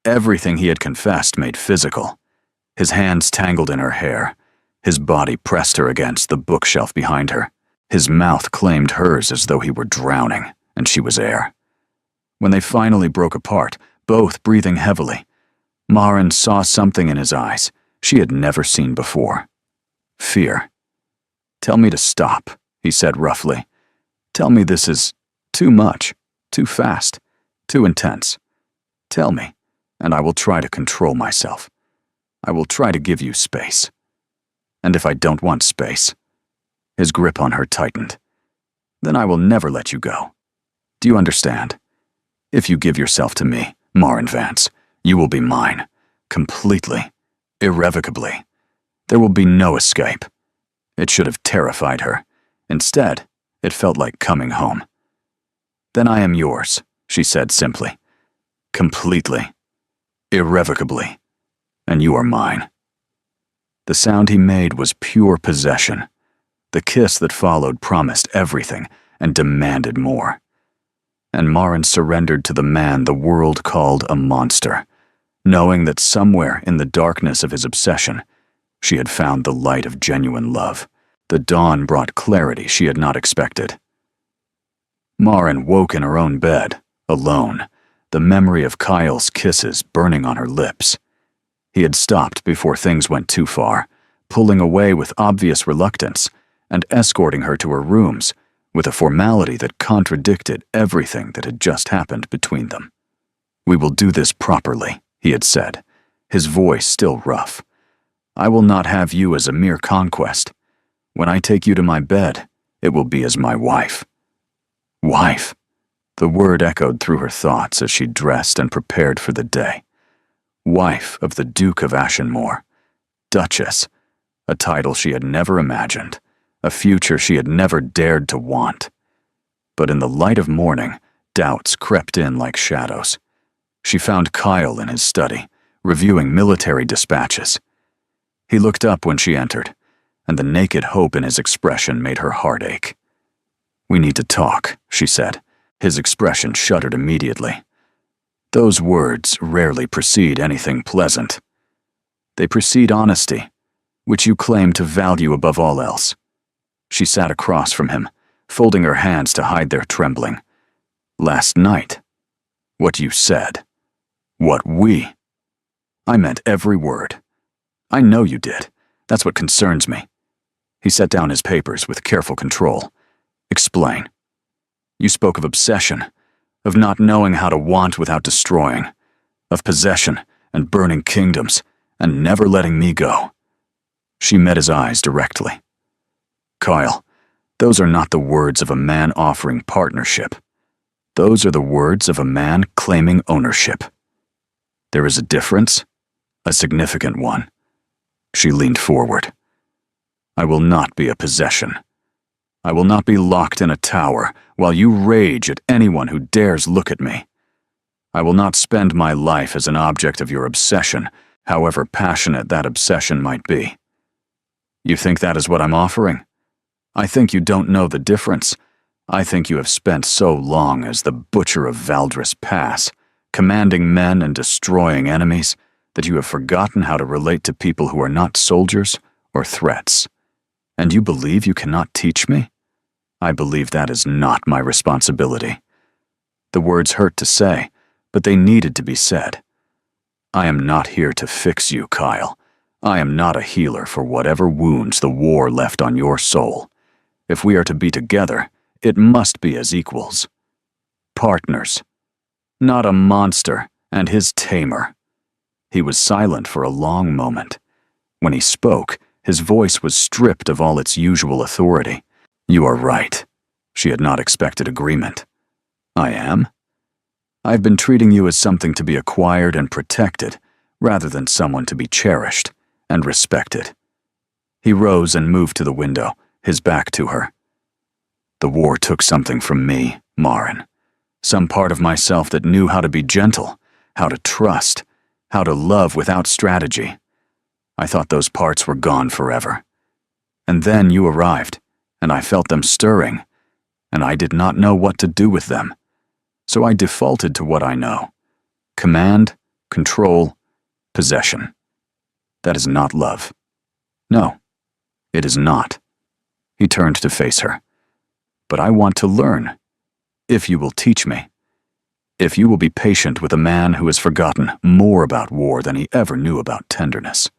Everything he had confessed made physical. His hands tangled in her hair. His body pressed her against the bookshelf behind her. His mouth claimed hers as though he were drowning, and she was air. When they finally broke apart, both breathing heavily, Maren saw something in his eyes she had never seen before. Fear. Tell me to stop, he said roughly. Tell me this is too much, too fast, too intense. Tell me, and I will try to control myself. I will try to give you space. And if I don't want space, his grip on her tightened, then I will never let you go. Do you understand? If you give yourself to me, Maren Vance, you will be mine, completely, irrevocably. There will be no escape. It should have terrified her. Instead, it felt like coming home. Then I am yours, she said simply. Completely, irrevocably, and you are mine. The sound he made was pure possession. The kiss that followed promised everything and demanded more. And Maren surrendered to the man the world called a monster, knowing that somewhere in the darkness of his obsession, she had found the light of genuine love. The dawn brought clarity she had not expected. Maren woke in her own bed, alone, the memory of Kyle's kisses burning on her lips. He had stopped before things went too far, pulling away with obvious reluctance and escorting her to her rooms with a formality that contradicted everything that had just happened between them. We will do this properly, he had said, his voice still rough. I will not have you as a mere conquest. When I take you to my bed, it will be as my wife. Wife. The word echoed through her thoughts as she dressed and prepared for the day. Wife of the Duke of Ashenmore. Duchess. A title she had never imagined. A future she had never dared to want. But in the light of morning, doubts crept in like shadows. She found Kyle in his study, reviewing military dispatches. He looked up when she entered, and the naked hope in his expression made her heart ache. We need to talk, she said. His expression shuddered immediately. Those words rarely precede anything pleasant. They precede honesty, which you claim to value above all else. She sat across from him, folding her hands to hide their trembling. Last night, what you said, what we. I meant every word. I know you did. That's what concerns me. He set down his papers with careful control. Explain. You spoke of obsession, of not knowing how to want without destroying, of possession and burning kingdoms, and never letting me go. She met his eyes directly. Kyle, those are not the words of a man offering partnership. Those are the words of a man claiming ownership. There is a difference, a significant one. She leaned forward. I will not be a possession. I will not be locked in a tower while you rage at anyone who dares look at me. I will not spend my life as an object of your obsession, however passionate that obsession might be. You think that is what I'm offering? I think you don't know the difference. I think you have spent so long as the butcher of Valdres Pass, commanding men and destroying enemies, that you have forgotten how to relate to people who are not soldiers or threats. And you believe you cannot teach me? I believe that is not my responsibility. The words hurt to say, but they needed to be said. I am not here to fix you, Kyle. I am not a healer for whatever wounds the war left on your soul. If we are to be together, it must be as equals. Partners. Not a monster and his tamer. He was silent for a long moment. When he spoke, his voice was stripped of all its usual authority. You are right. She had not expected agreement. I am? I've been treating you as something to be acquired and protected, rather than someone to be cherished and respected. He rose and moved to the window, his back to her. The war took something from me, Maren. Some part of myself that knew how to be gentle, how to trust, how to love without strategy. I thought those parts were gone forever. And then you arrived, and I felt them stirring, and I did not know what to do with them. So I defaulted to what I know. Command, control, possession. That is not love. No, it is not. He turned to face her. But I want to learn. If you will teach me. If you will be patient with a man who has forgotten more about war than he ever knew about tenderness.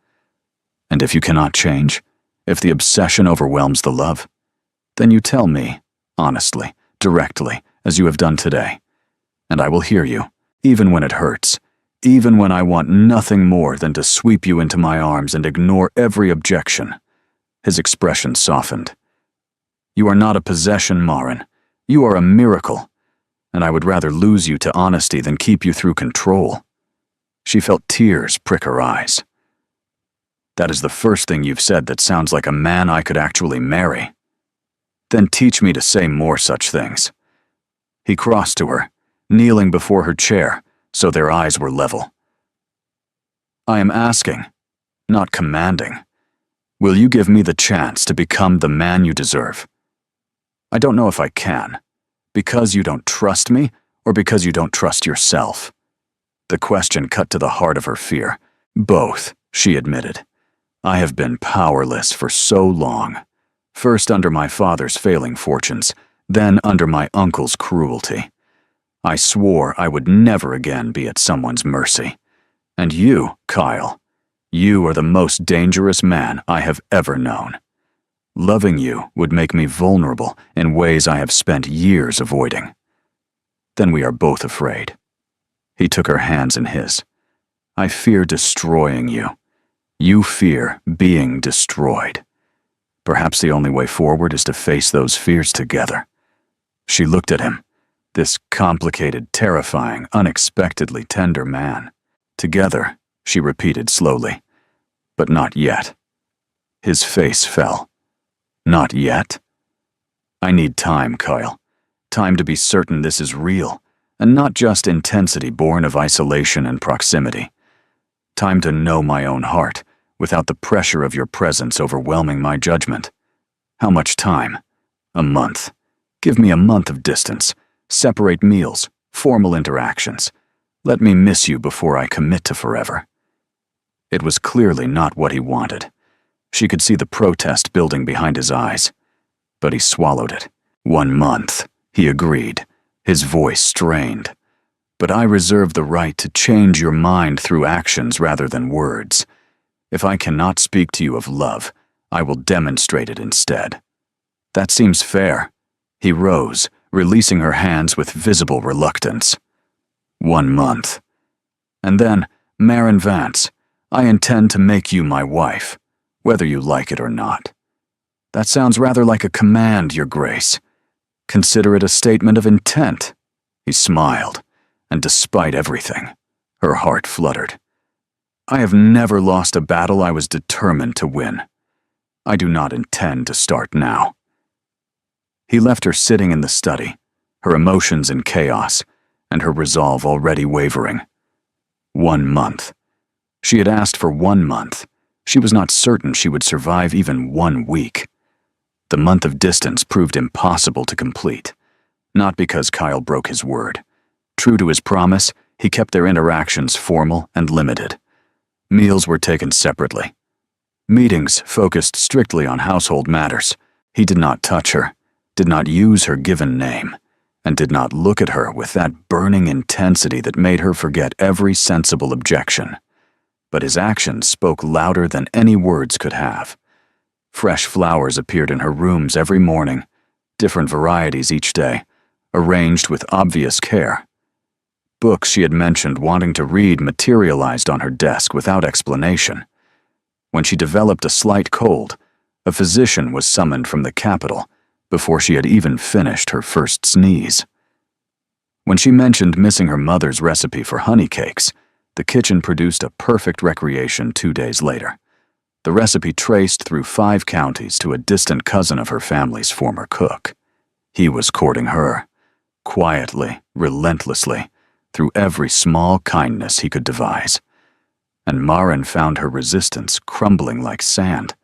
And if you cannot change, if the obsession overwhelms the love, then you tell me, honestly, directly, as you have done today. And I will hear you, even when it hurts, even when I want nothing more than to sweep you into my arms and ignore every objection. His expression softened. You are not a possession, Maren. You are a miracle, and I would rather lose you to honesty than keep you through control. She felt tears prick her eyes. That is the first thing you've said that sounds like a man I could actually marry. Then teach me to say more such things. He crossed to her, kneeling before her chair, so their eyes were level. I am asking, not commanding. Will you give me the chance to become the man you deserve? I don't know if I can, because you don't trust me or because you don't trust yourself. The question cut to the heart of her fear. Both, she admitted. I have been powerless for so long. First under my father's failing fortunes, then under my uncle's cruelty. I swore I would never again be at someone's mercy. And you, Kyle, you are the most dangerous man I have ever known. Loving you would make me vulnerable in ways I have spent years avoiding. Then we are both afraid. He took her hands in his. I fear destroying you. You fear being destroyed. Perhaps the only way forward is to face those fears together. She looked at him, this complicated, terrifying, unexpectedly tender man. Together, she repeated slowly, but not yet. His face fell. Not yet? I need time, Kyle. Time to be certain this is real, and not just intensity born of isolation and proximity. Time to know my own heart, without the pressure of your presence overwhelming my judgment. How much time? A month. Give me a month of distance. Separate meals, formal interactions. Let me miss you before I commit to forever. It was clearly not what he wanted. She could see the protest building behind his eyes. But he swallowed it. 1 month, he agreed, his voice strained. But I reserve the right to change your mind through actions rather than words. If I cannot speak to you of love, I will demonstrate it instead. That seems fair. He rose, releasing her hands with visible reluctance. 1 month. And then, Maren Vance, I intend to make you my wife, whether you like it or not. That sounds rather like a command, Your Grace. Consider it a statement of intent. He smiled, and despite everything, her heart fluttered. I have never lost a battle I was determined to win. I do not intend to start now. He left her sitting in the study, her emotions in chaos, and her resolve already wavering. 1 month. She had asked for 1 month. She was not certain she would survive even 1 week. The month of distance proved impossible to complete, not because Kyle broke his word. True to his promise, he kept their interactions formal and limited. Meals were taken separately. Meetings focused strictly on household matters. He did not touch her, did not use her given name, and did not look at her with that burning intensity that made her forget every sensible objection. but his actions spoke louder than any words could have. Fresh flowers appeared in her rooms every morning, different varieties each day, arranged with obvious care. Books she had mentioned wanting to read materialized on her desk without explanation. When she developed a slight cold, a physician was summoned from the capital before she had even finished her first sneeze. When she mentioned missing her mother's recipe for honey cakes, the kitchen produced a perfect recreation 2 days later. The recipe traced through 5 counties to a distant cousin of her family's former cook. He was courting her, quietly, relentlessly, through every small kindness he could devise. And Maren found her resistance crumbling like sand.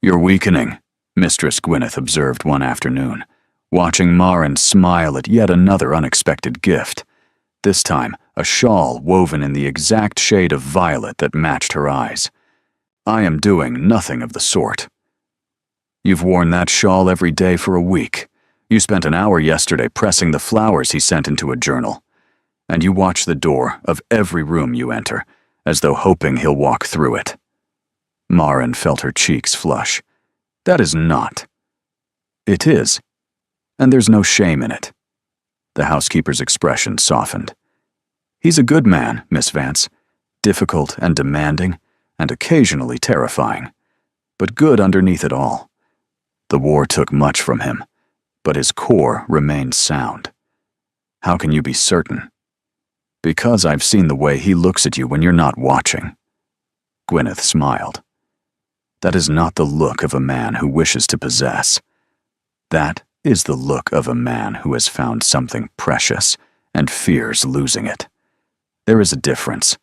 "You're weakening," Mistress Gwyneth observed one afternoon, watching Maren smile at yet another unexpected gift. This time, a shawl woven in the exact shade of violet that matched her eyes. "I am doing nothing of the sort." "You've worn that shawl every day for a week. You spent an hour yesterday pressing the flowers he sent into a journal. And you watch the door of every room you enter, as though hoping he'll walk through it." Maren felt her cheeks flush. "That is not." "It is. And there's no shame in it." The housekeeper's expression softened. "He's a good man, Miss Vance. Difficult and demanding, and occasionally terrifying. But good underneath it all. The war took much from him, but his core remained sound. How can you be certain?" "Because I've seen the way he looks at you when you're not watching." Gwyneth smiled. "That is not the look of a man who wishes to possess. That is the look of a man who has found something precious and fears losing it. There is a difference."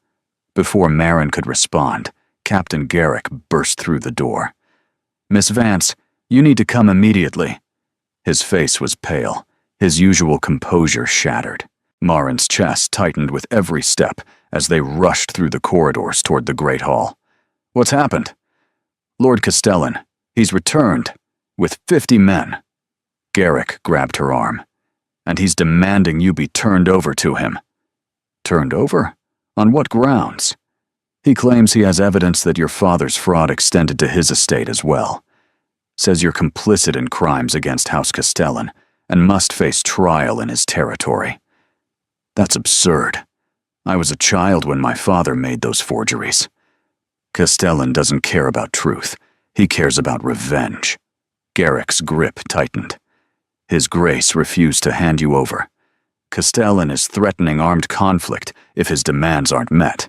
Before Maren could respond, Captain Garrick burst through the door. "Miss Vance, you need to come immediately." His face was pale, his usual composure shattered. Maren's chest tightened with every step as they rushed through the corridors toward the Great Hall. "What's happened?" "Lord Castellan. He's returned, with 50 men." Garrick grabbed her arm. "And he's demanding you be turned over to him." "Turned over? On what grounds?" "He claims he has evidence that your father's fraud extended to his estate as well. Says you're complicit in crimes against House Castellan and must face trial in his territory." "That's absurd. I was a child when my father made those forgeries." "Castellan doesn't care about truth. He cares about revenge." Garrick's grip tightened. "His Grace refused to hand you over. Castellan is threatening armed conflict if his demands aren't met."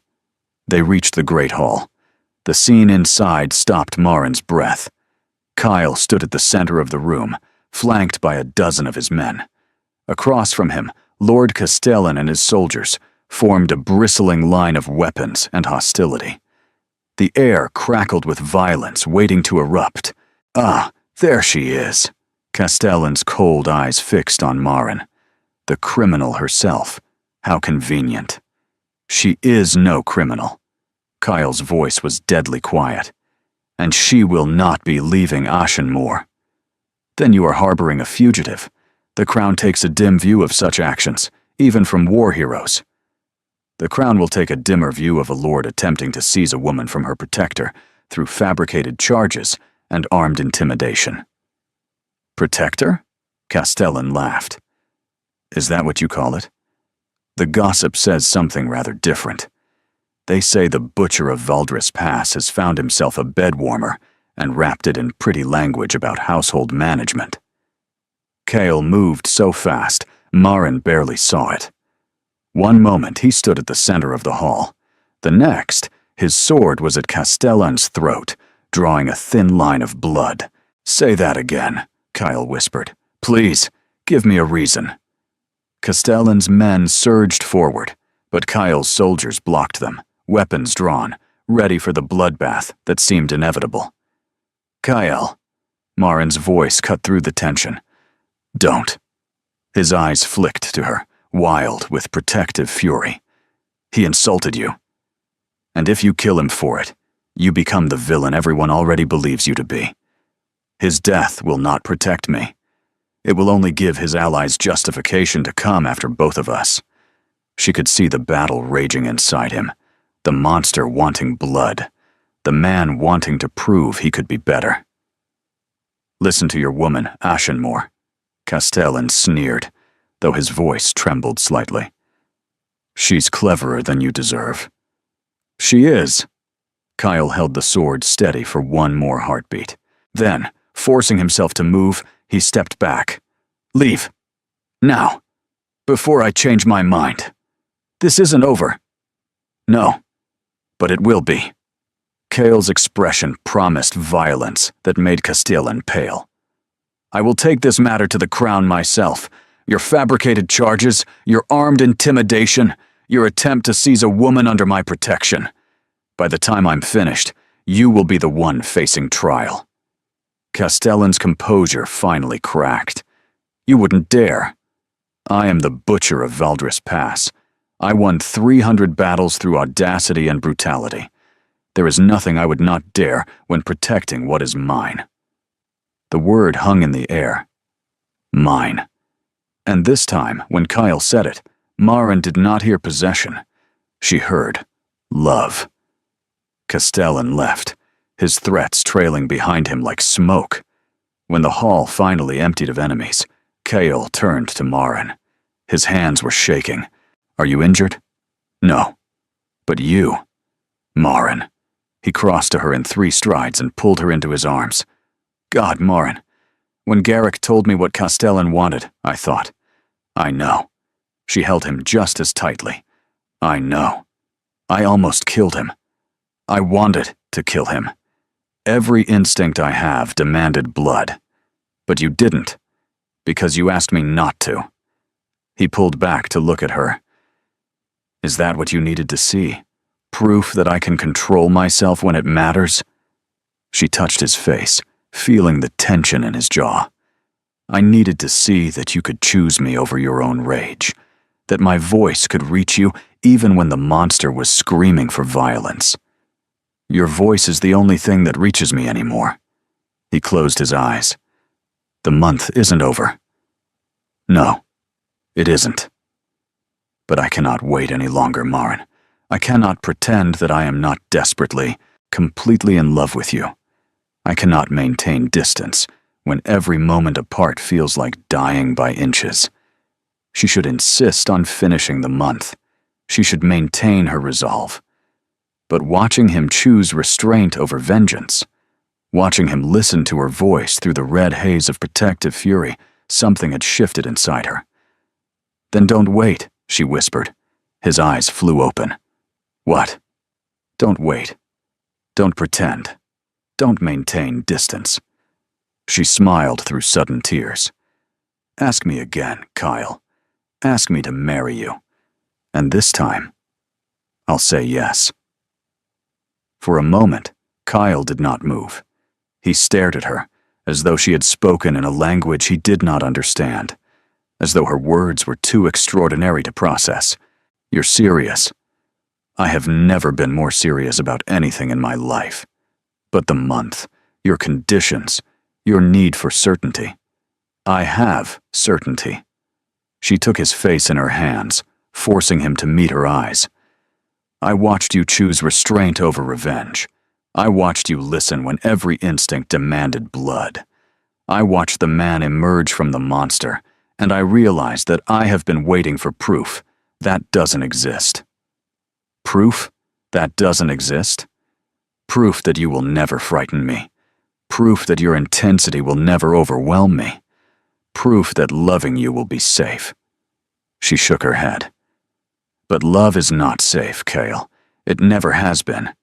They reached the Great Hall. The scene inside stopped Maren's breath. Kyle stood at the center of the room, flanked by a dozen of his men. Across from him, Lord Castellan and his soldiers formed a bristling line of weapons and hostility. The air crackled with violence waiting to erupt. "Ah, there she is." Castellan's cold eyes fixed on Maren. The criminal herself. How convenient. "She is no criminal." Kyle's voice was deadly quiet. "And she will not be leaving Ashenmoor." "Then you are harboring a fugitive. The Crown takes a dim view of such actions, even from war heroes." "The Crown will take a dimmer view of a lord attempting to seize a woman from her protector through fabricated charges and armed intimidation." "Protector?" Castellan laughed. "Is that what you call it?" "The gossip says something rather different. They say the butcher of Valdris Pass has found himself a bed warmer and wrapped it in pretty language about household management." Kale moved so fast, Maren barely saw it. One moment he stood at the center of the hall. The next, his sword was at Castellan's throat, drawing a thin line of blood. "Say that again," Kyle whispered. "Please, give me a reason." Castellan's men surged forward, but Kyle's soldiers blocked them, weapons drawn, ready for the bloodbath that seemed inevitable. "Kyle," Maren's voice cut through the tension. "Don't." His eyes flicked to her, wild with protective fury. "He insulted you. And if you kill him for it, you become the villain everyone already believes you to be. His death will not protect me. It will only give his allies justification to come after both of us." She could see the battle raging inside him, The monster wanting blood. The man wanting to prove he could be better. "Listen to your woman, Ashenmore," Castellan sneered, though his voice trembled slightly. "She's cleverer than you deserve." "She is." Kyle held the sword steady for one more heartbeat. Then, forcing himself to move, he stepped back. "Leave. Now. Before I change my mind. This isn't over." "No. But it will be." Cale's expression promised violence that made Castellan pale. "I will take this matter to the Crown myself. Your fabricated charges, your armed intimidation, your attempt to seize a woman under my protection. By the time I'm finished, you will be the one facing trial." Castellan's composure finally cracked. "You wouldn't dare. I am the butcher of Valdris Pass. I won 300 battles through audacity and brutality. There is nothing I would not dare when protecting what is mine." The word hung in the air. Mine. And this time, when Kyle said it, Maren did not hear possession. She heard love. Castellan left, his threats trailing behind him like smoke. When the hall finally emptied of enemies, Kale turned to Maren. His hands were shaking. "Are you injured?" "No. But you." "Maren." He crossed to her in 3 strides and pulled her into his arms. "God, Maren. When Garrick told me what Castellan wanted, I thought, I know." She held him just as tightly. "I know. I almost killed him. I wanted to kill him. Every instinct I have demanded blood. But you didn't, because you asked me not to." He pulled back to look at her. "Is that what you needed to see? Proof that I can control myself when it matters?" She touched his face, feeling the tension in his jaw. "I needed to see that you could choose me over your own rage, that my voice could reach you even when the monster was screaming for violence. Your voice is the only thing that reaches me anymore." He closed his eyes. "The month isn't over." "No, it isn't. But I cannot wait any longer, Maren. I cannot pretend that I am not desperately, completely in love with you. I cannot maintain distance when every moment apart feels like dying by inches. She should insist on finishing the month. She should maintain her resolve. But watching him choose restraint over vengeance, watching him listen to her voice through the red haze of protective fury, something had shifted inside her. "Then don't wait," she whispered. His eyes flew open. "What?" "Don't wait. Don't pretend. Don't maintain distance." She smiled through sudden tears. "Ask me again, Kyle. Ask me to marry you. And this time, I'll say yes." For a moment, Kyle did not move. He stared at her, as though she had spoken in a language he did not understand, as though her words were too extraordinary to process. "You're serious." "I have never been more serious about anything in my life. But the month, your conditions, your need for certainty. I have certainty." She took his face in her hands, forcing him to meet her eyes. "I watched you choose restraint over revenge. I watched you listen when every instinct demanded blood. I watched the man emerge from the monster, and I realized that I have been waiting for proof. That doesn't exist." "Proof? That doesn't exist?" "Proof that you will never frighten me. Proof that your intensity will never overwhelm me. Proof that loving you will be safe." She shook her head. "But love is not safe, Kale. It never has been.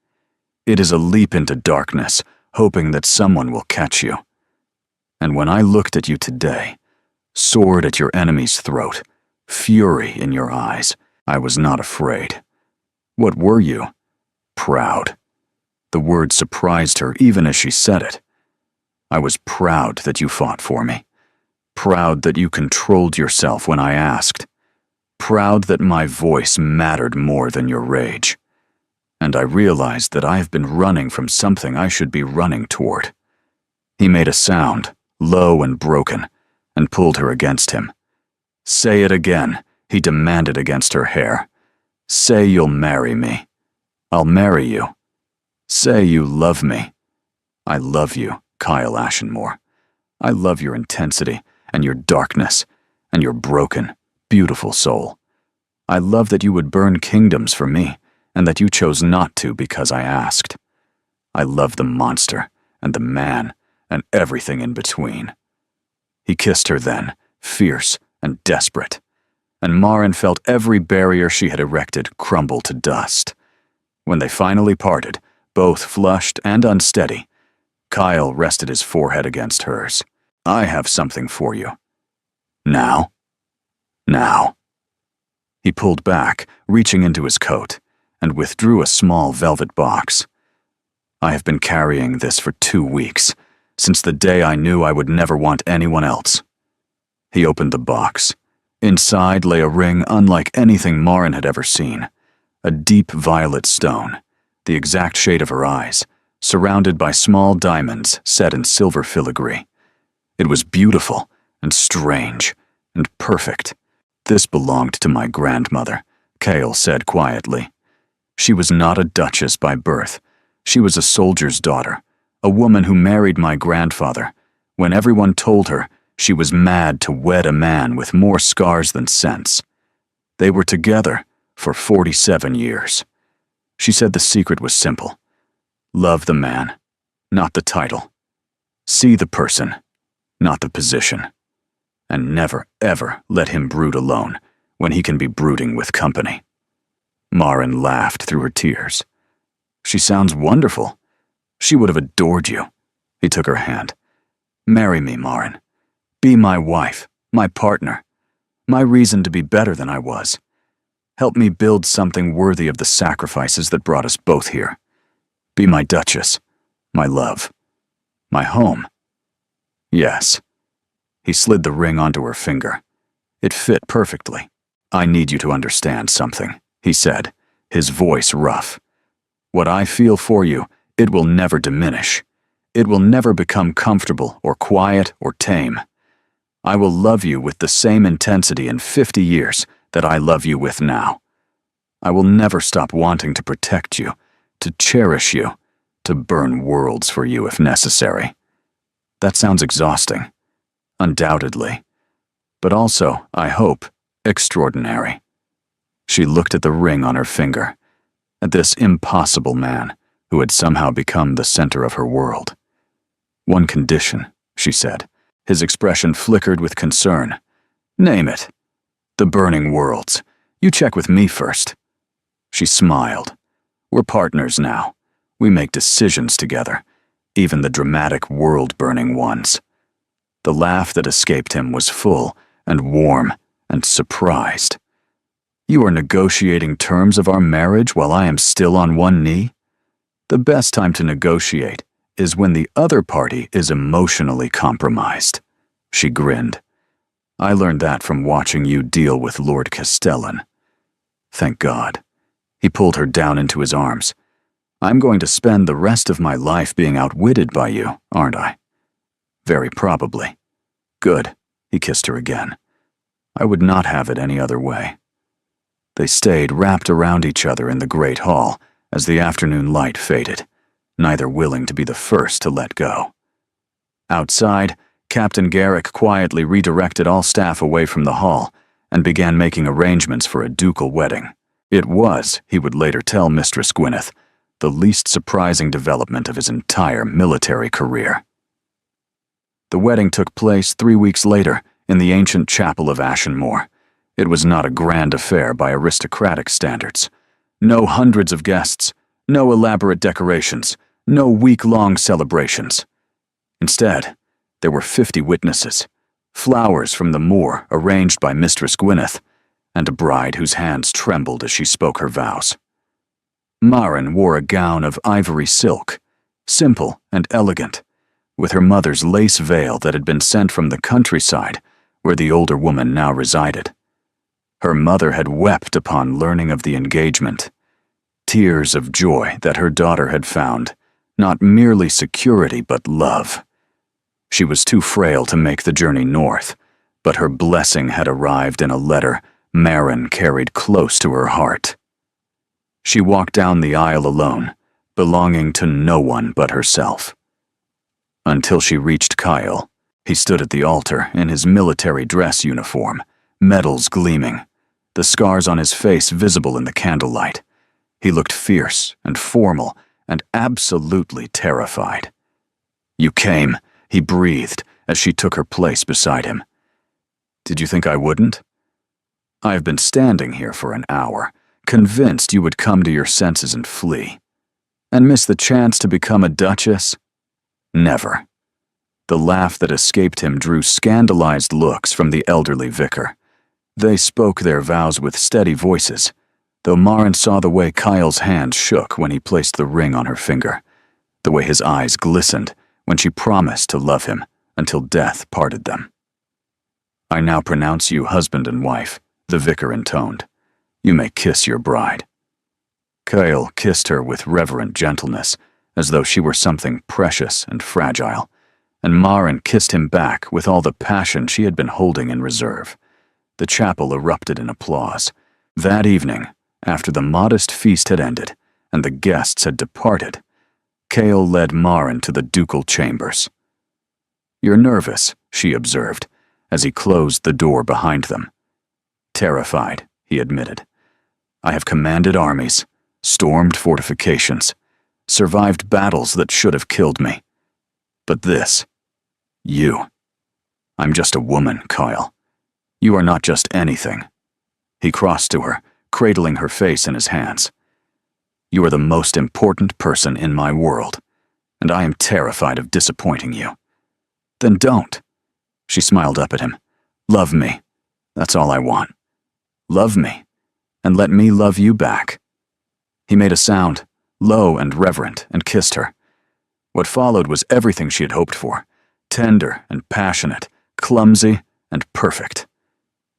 It is a leap into darkness, hoping that someone will catch you. And when I looked at you today, sword at your enemy's throat, fury in your eyes, I was not afraid. What were you? Proud." The word surprised her even as she said it. "I was proud that you fought for me. Proud that you controlled yourself when I asked. Proud that my voice mattered more than your rage. And I realized that I have been running from something I should be running toward." He made a sound, low and broken, and pulled her against him. "Say it again," he demanded against her hair. "Say you'll marry me." I'll marry you. Say you love me. I love you, Kyle Ashenmore. I love your intensity and your darkness and your broken, beautiful soul. I love that you would burn kingdoms for me and that you chose not to because I asked. I love the monster and the man and everything in between. He kissed her then, fierce and desperate, and Maren felt every barrier she had erected crumble to dust. When they finally parted, both flushed and unsteady, Kyle rested his forehead against hers. I have something for you. Now? Now. He pulled back, reaching into his coat, and withdrew a small velvet box. I have been carrying this for 2 weeks, since the day I knew I would never want anyone else. He opened the box. Inside lay a ring unlike anything Maren had ever seen, a deep violet stone, the exact shade of her eyes, surrounded by small diamonds set in silver filigree. It was beautiful and strange and perfect. This belonged to my grandmother, Cale said quietly. She was not a duchess by birth. She was a soldier's daughter, a woman who married my grandfather, when everyone told her she was mad to wed a man with more scars than sense. They were together for 47 years. She said the secret was simple. Love the man, not the title. See the person, not the position. And never, ever let him brood alone when he can be brooding with company. Maren laughed through her tears. She sounds wonderful. She would have adored you. He took her hand. Marry me, Maren. Be my wife, my partner, my reason to be better than I was. Help me build something worthy of the sacrifices that brought us both here. Be my duchess, my love, my home. Yes. He slid the ring onto her finger. It fit perfectly. I need you to understand something, he said, his voice rough. What I feel for you, it will never diminish. It will never become comfortable or quiet or tame. I will love you with the same intensity in 50 years that I love you with now. I will never stop wanting to protect you, to cherish you, to burn worlds for you if necessary. That sounds exhausting. Undoubtedly. But also, I hope, extraordinary. She looked at the ring on her finger, at this impossible man who had somehow become the center of her world. One condition, she said. His expression flickered with concern. Name it. The burning worlds. You check with me first. She smiled. We're partners now. We make decisions together, even the dramatic world-burning ones. The laugh that escaped him was full and warm and surprised. You are negotiating terms of our marriage while I am still on one knee? The best time to negotiate is when the other party is emotionally compromised. She grinned. I learned that from watching you deal with Lord Castellan. Thank God. He pulled her down into his arms. I'm going to spend the rest of my life being outwitted by you, aren't I? Very probably. Good. He kissed her again. I would not have it any other way. They stayed wrapped around each other in the great hall as the afternoon light faded, neither willing to be the first to let go. Outside, Captain Garrick quietly redirected all staff away from the hall and began making arrangements for a ducal wedding. It was, he would later tell Mistress Gwyneth, the least surprising development of his entire military career. The wedding took place 3 weeks later in the ancient chapel of Ashenmore. It was not a grand affair by aristocratic standards. No hundreds of guests, no elaborate decorations, no week-long celebrations. Instead, there were 50 witnesses, flowers from the moor arranged by Mistress Gwyneth, and a bride whose hands trembled as she spoke her vows. Maren wore a gown of ivory silk, simple and elegant, with her mother's lace veil that had been sent from the countryside where the older woman now resided. Her mother had wept upon learning of the engagement, tears of joy that her daughter had found not merely security but love. She was too frail to make the journey north, but her blessing had arrived in a letter Maren carried close to her heart. She walked down the aisle alone, belonging to no one but herself. Until she reached Kyle. He stood at the altar in his military dress uniform, medals gleaming, the scars on his face visible in the candlelight. He looked fierce and formal and absolutely terrified. "You came," he breathed as she took her place beside him. "Did you think I wouldn't? I have been standing here for an hour, convinced you would come to your senses and flee. And miss the chance to become a duchess? Never." The laugh that escaped him drew scandalized looks from the elderly vicar. They spoke their vows with steady voices, though Maren saw the way Kyle's hand shook when he placed the ring on her finger, the way his eyes glistened when she promised to love him until death parted them. "I now pronounce you husband and wife," the vicar intoned. "You may kiss your bride." Kyle kissed her with reverent gentleness, as though she were something precious and fragile, and Maren kissed him back with all the passion she had been holding in reserve. The chapel erupted in applause. That evening, after the modest feast had ended and the guests had departed, Kyle led Maren to the ducal chambers. "You're nervous," she observed, as he closed the door behind them. "Terrified," he admitted. "I have commanded armies, stormed fortifications, survived battles that should have killed me. But this, you. I'm just a woman, Kyle. You are not just anything." He crossed to her, cradling her face in his hands. "You are the most important person in my world, and I am terrified of disappointing you." "Then don't." She smiled up at him. "Love me. That's all I want. Love me, and let me love you back." He made a sound, low and reverent, and kissed her. What followed was everything she had hoped for, tender and passionate, clumsy and perfect.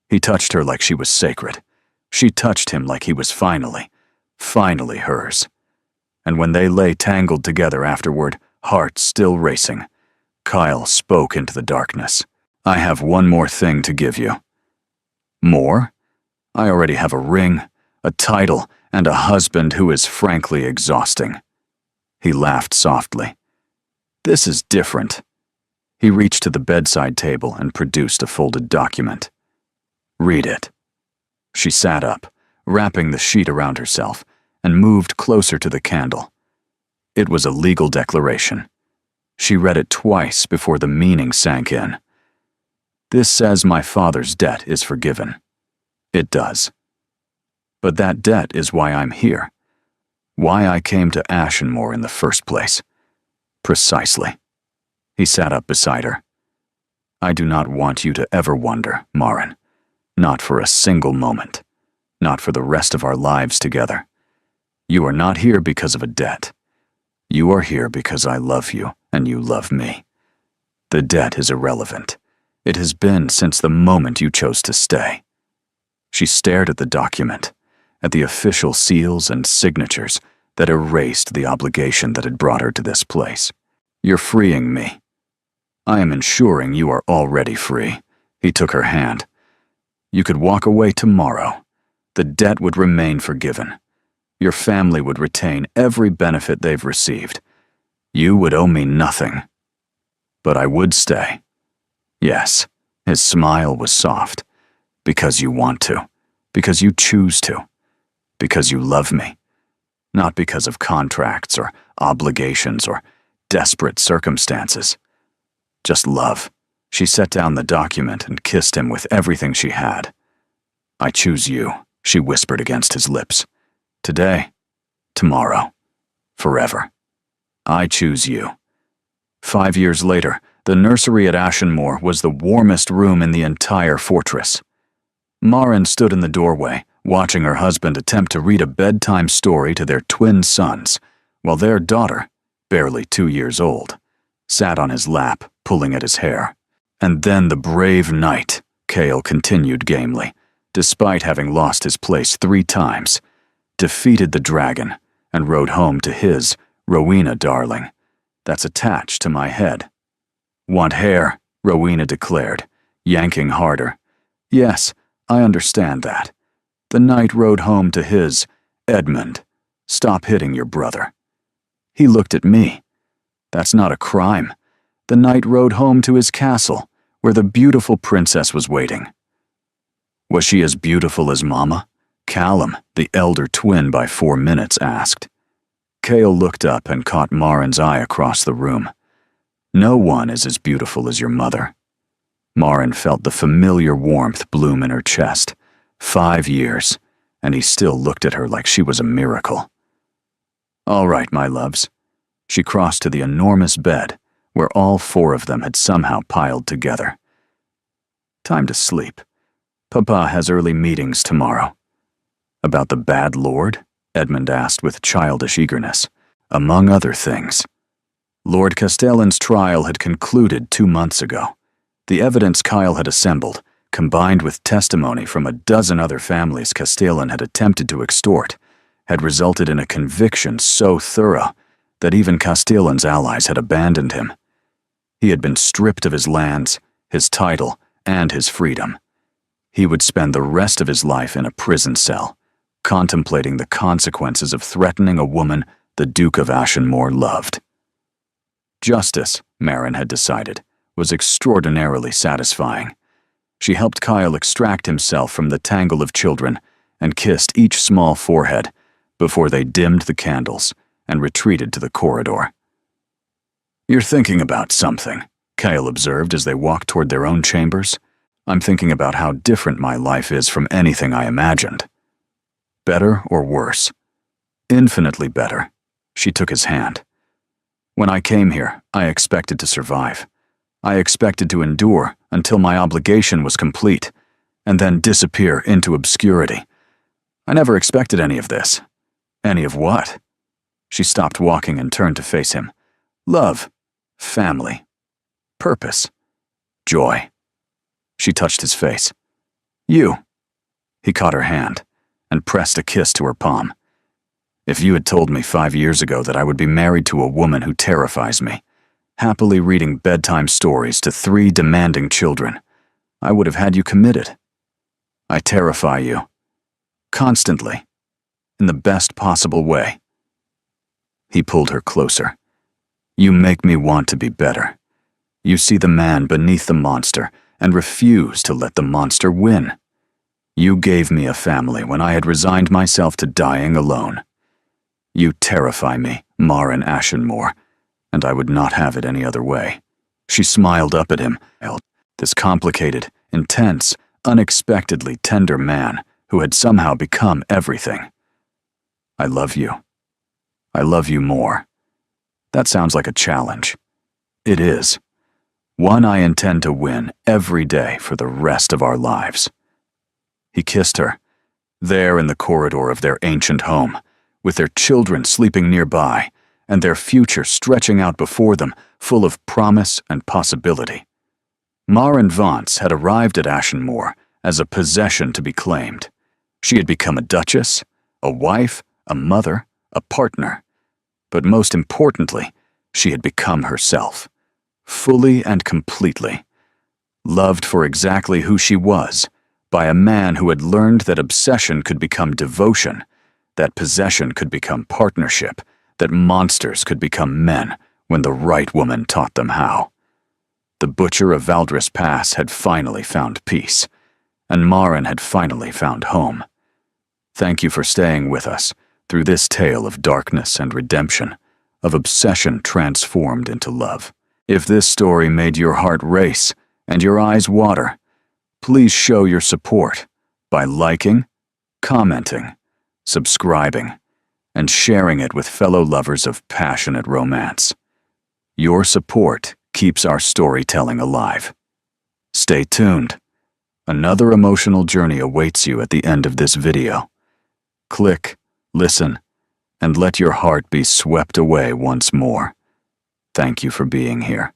He touched her like she was sacred. She touched him like he was finally hers. And when they lay tangled together afterward, hearts still racing, Kyle spoke into the darkness. "I have one more thing to give you." "More? I already have a ring, a title, and a husband who is frankly exhausting." He laughed softly. "This is different." He reached to the bedside table and produced a folded document. "Read it." She sat up, wrapping the sheet around herself, and moved closer to the candle. It was a legal declaration. She read it twice before the meaning sank in. "This says my father's debt is forgiven." It does. But that debt is why I'm here. Why I came to Ashenmore in the first place. Precisely. He sat up beside her. "I do not want you to ever wonder, Maren. Not for a single moment. Not for the rest of our lives together. You are not here because of a debt. You are here because I love you and you love me. The debt is irrelevant. It has been since the moment you chose to stay." She stared at the document, at the official seals and signatures that erased the obligation that had brought her to this place. "You're freeing me. I am ensuring you are already free." He took her hand. "You could walk away tomorrow. The debt would remain forgiven. Your family would retain every benefit they've received. You would owe me nothing. But I would stay. Yes," his smile was soft. "Because you want to. Because you choose to. Because you love me. Not because of contracts or obligations or desperate circumstances. Just love." She set down the document and kissed him with everything she had. "I choose you," she whispered against his lips. "Today, tomorrow, forever. I choose you." 5 years later, the nursery at Ashenmore was the warmest room in the entire fortress. Maren stood in the doorway, watching her husband attempt to read a bedtime story to their twin sons, while their daughter, barely 2 years old, sat on his lap, pulling at his hair. "And then the brave knight," Kale continued gamely, despite having lost his place 3 times, defeated the dragon and rode home to his, Rowena darling, that's attached to my head. "Want hair?" Rowena declared, yanking harder. "Yes, I understand that." The knight rode home to his, Edmund, Stop hitting your brother." He looked at me. That's not a crime. The knight rode home to his castle, where the beautiful princess was waiting. Was she as beautiful as Mama? Callum, the elder twin by 4 minutes, asked. Cale looked up and caught Marin's eye across the room. No one is as beautiful as your mother. Marin felt the familiar warmth bloom in her chest. 5 years, and he still looked at her like she was a miracle. "All right, my loves." She crossed to the enormous bed, where all 4 of them had somehow piled together. "Time to sleep. Papa has early meetings tomorrow." "About the bad lord?" Edmund asked with childish eagerness. "Among other things." Lord Castellan's trial had concluded 2 months ago. The evidence Kyle had assembled, combined with testimony from a dozen other families Castellan had attempted to extort, had resulted in a conviction so thorough that even Castellan's allies had abandoned him. He had been stripped of his lands, his title, and his freedom. He would spend the rest of his life in a prison cell, contemplating the consequences of threatening a woman the Duke of Ashenmore loved. Justice, Marin had decided, was extraordinarily satisfying. She helped Kyle extract himself from the tangle of children and kissed each small forehead before they dimmed the candles and retreated to the corridor. "You're thinking about something," Kyle observed as they walked toward their own chambers. "I'm thinking about how different my life is from anything I imagined." "Better or worse?" "Infinitely better." She took his hand. "When I came here, I expected to survive. I expected to endure until my obligation was complete, and then disappear into obscurity. I never expected any of this." "Any of what?" She stopped walking and turned to face him. "Love, family, purpose, joy." She touched his face. "You." He caught her hand and pressed a kiss to her palm. "If you had told me 5 years ago that I would be married to a woman who terrifies me, happily reading bedtime stories to 3 demanding children, I would have had you committed. I terrify you. Constantly. In the best possible way." He pulled her closer. "You make me want to be better. You see the man beneath the monster and refuse to let the monster win. You gave me a family when I had resigned myself to dying alone. You terrify me, Marin Ashenmore, and I would not have it any other way." She smiled up at him, this complicated, intense, unexpectedly tender man who had somehow become everything. "I love you. I love you more." That sounds like a challenge. It is. One I intend to win every day for the rest of our lives. He kissed her, there in the corridor of their ancient home, with their children sleeping nearby, and their future stretching out before them, full of promise and possibility. Marin Vance had arrived at Ashenmore as a possession to be claimed. She had become a duchess, a wife, a mother, a partner. But most importantly, she had become herself, fully and completely. Loved for exactly who she was, by a man who had learned that obsession could become devotion, that possession could become partnership, that monsters could become men when the right woman taught them how. The butcher of Valdris Pass had finally found peace, and Marin had finally found home. Thank you for staying with us through this tale of darkness and redemption, of obsession transformed into love. If this story made your heart race and your eyes water, please show your support by liking, commenting, subscribing, and sharing it with fellow lovers of passionate romance. Your support keeps our storytelling alive. Stay tuned. Another emotional journey awaits you at the end of this video. Click, listen, and let your heart be swept away once more. Thank you for being here.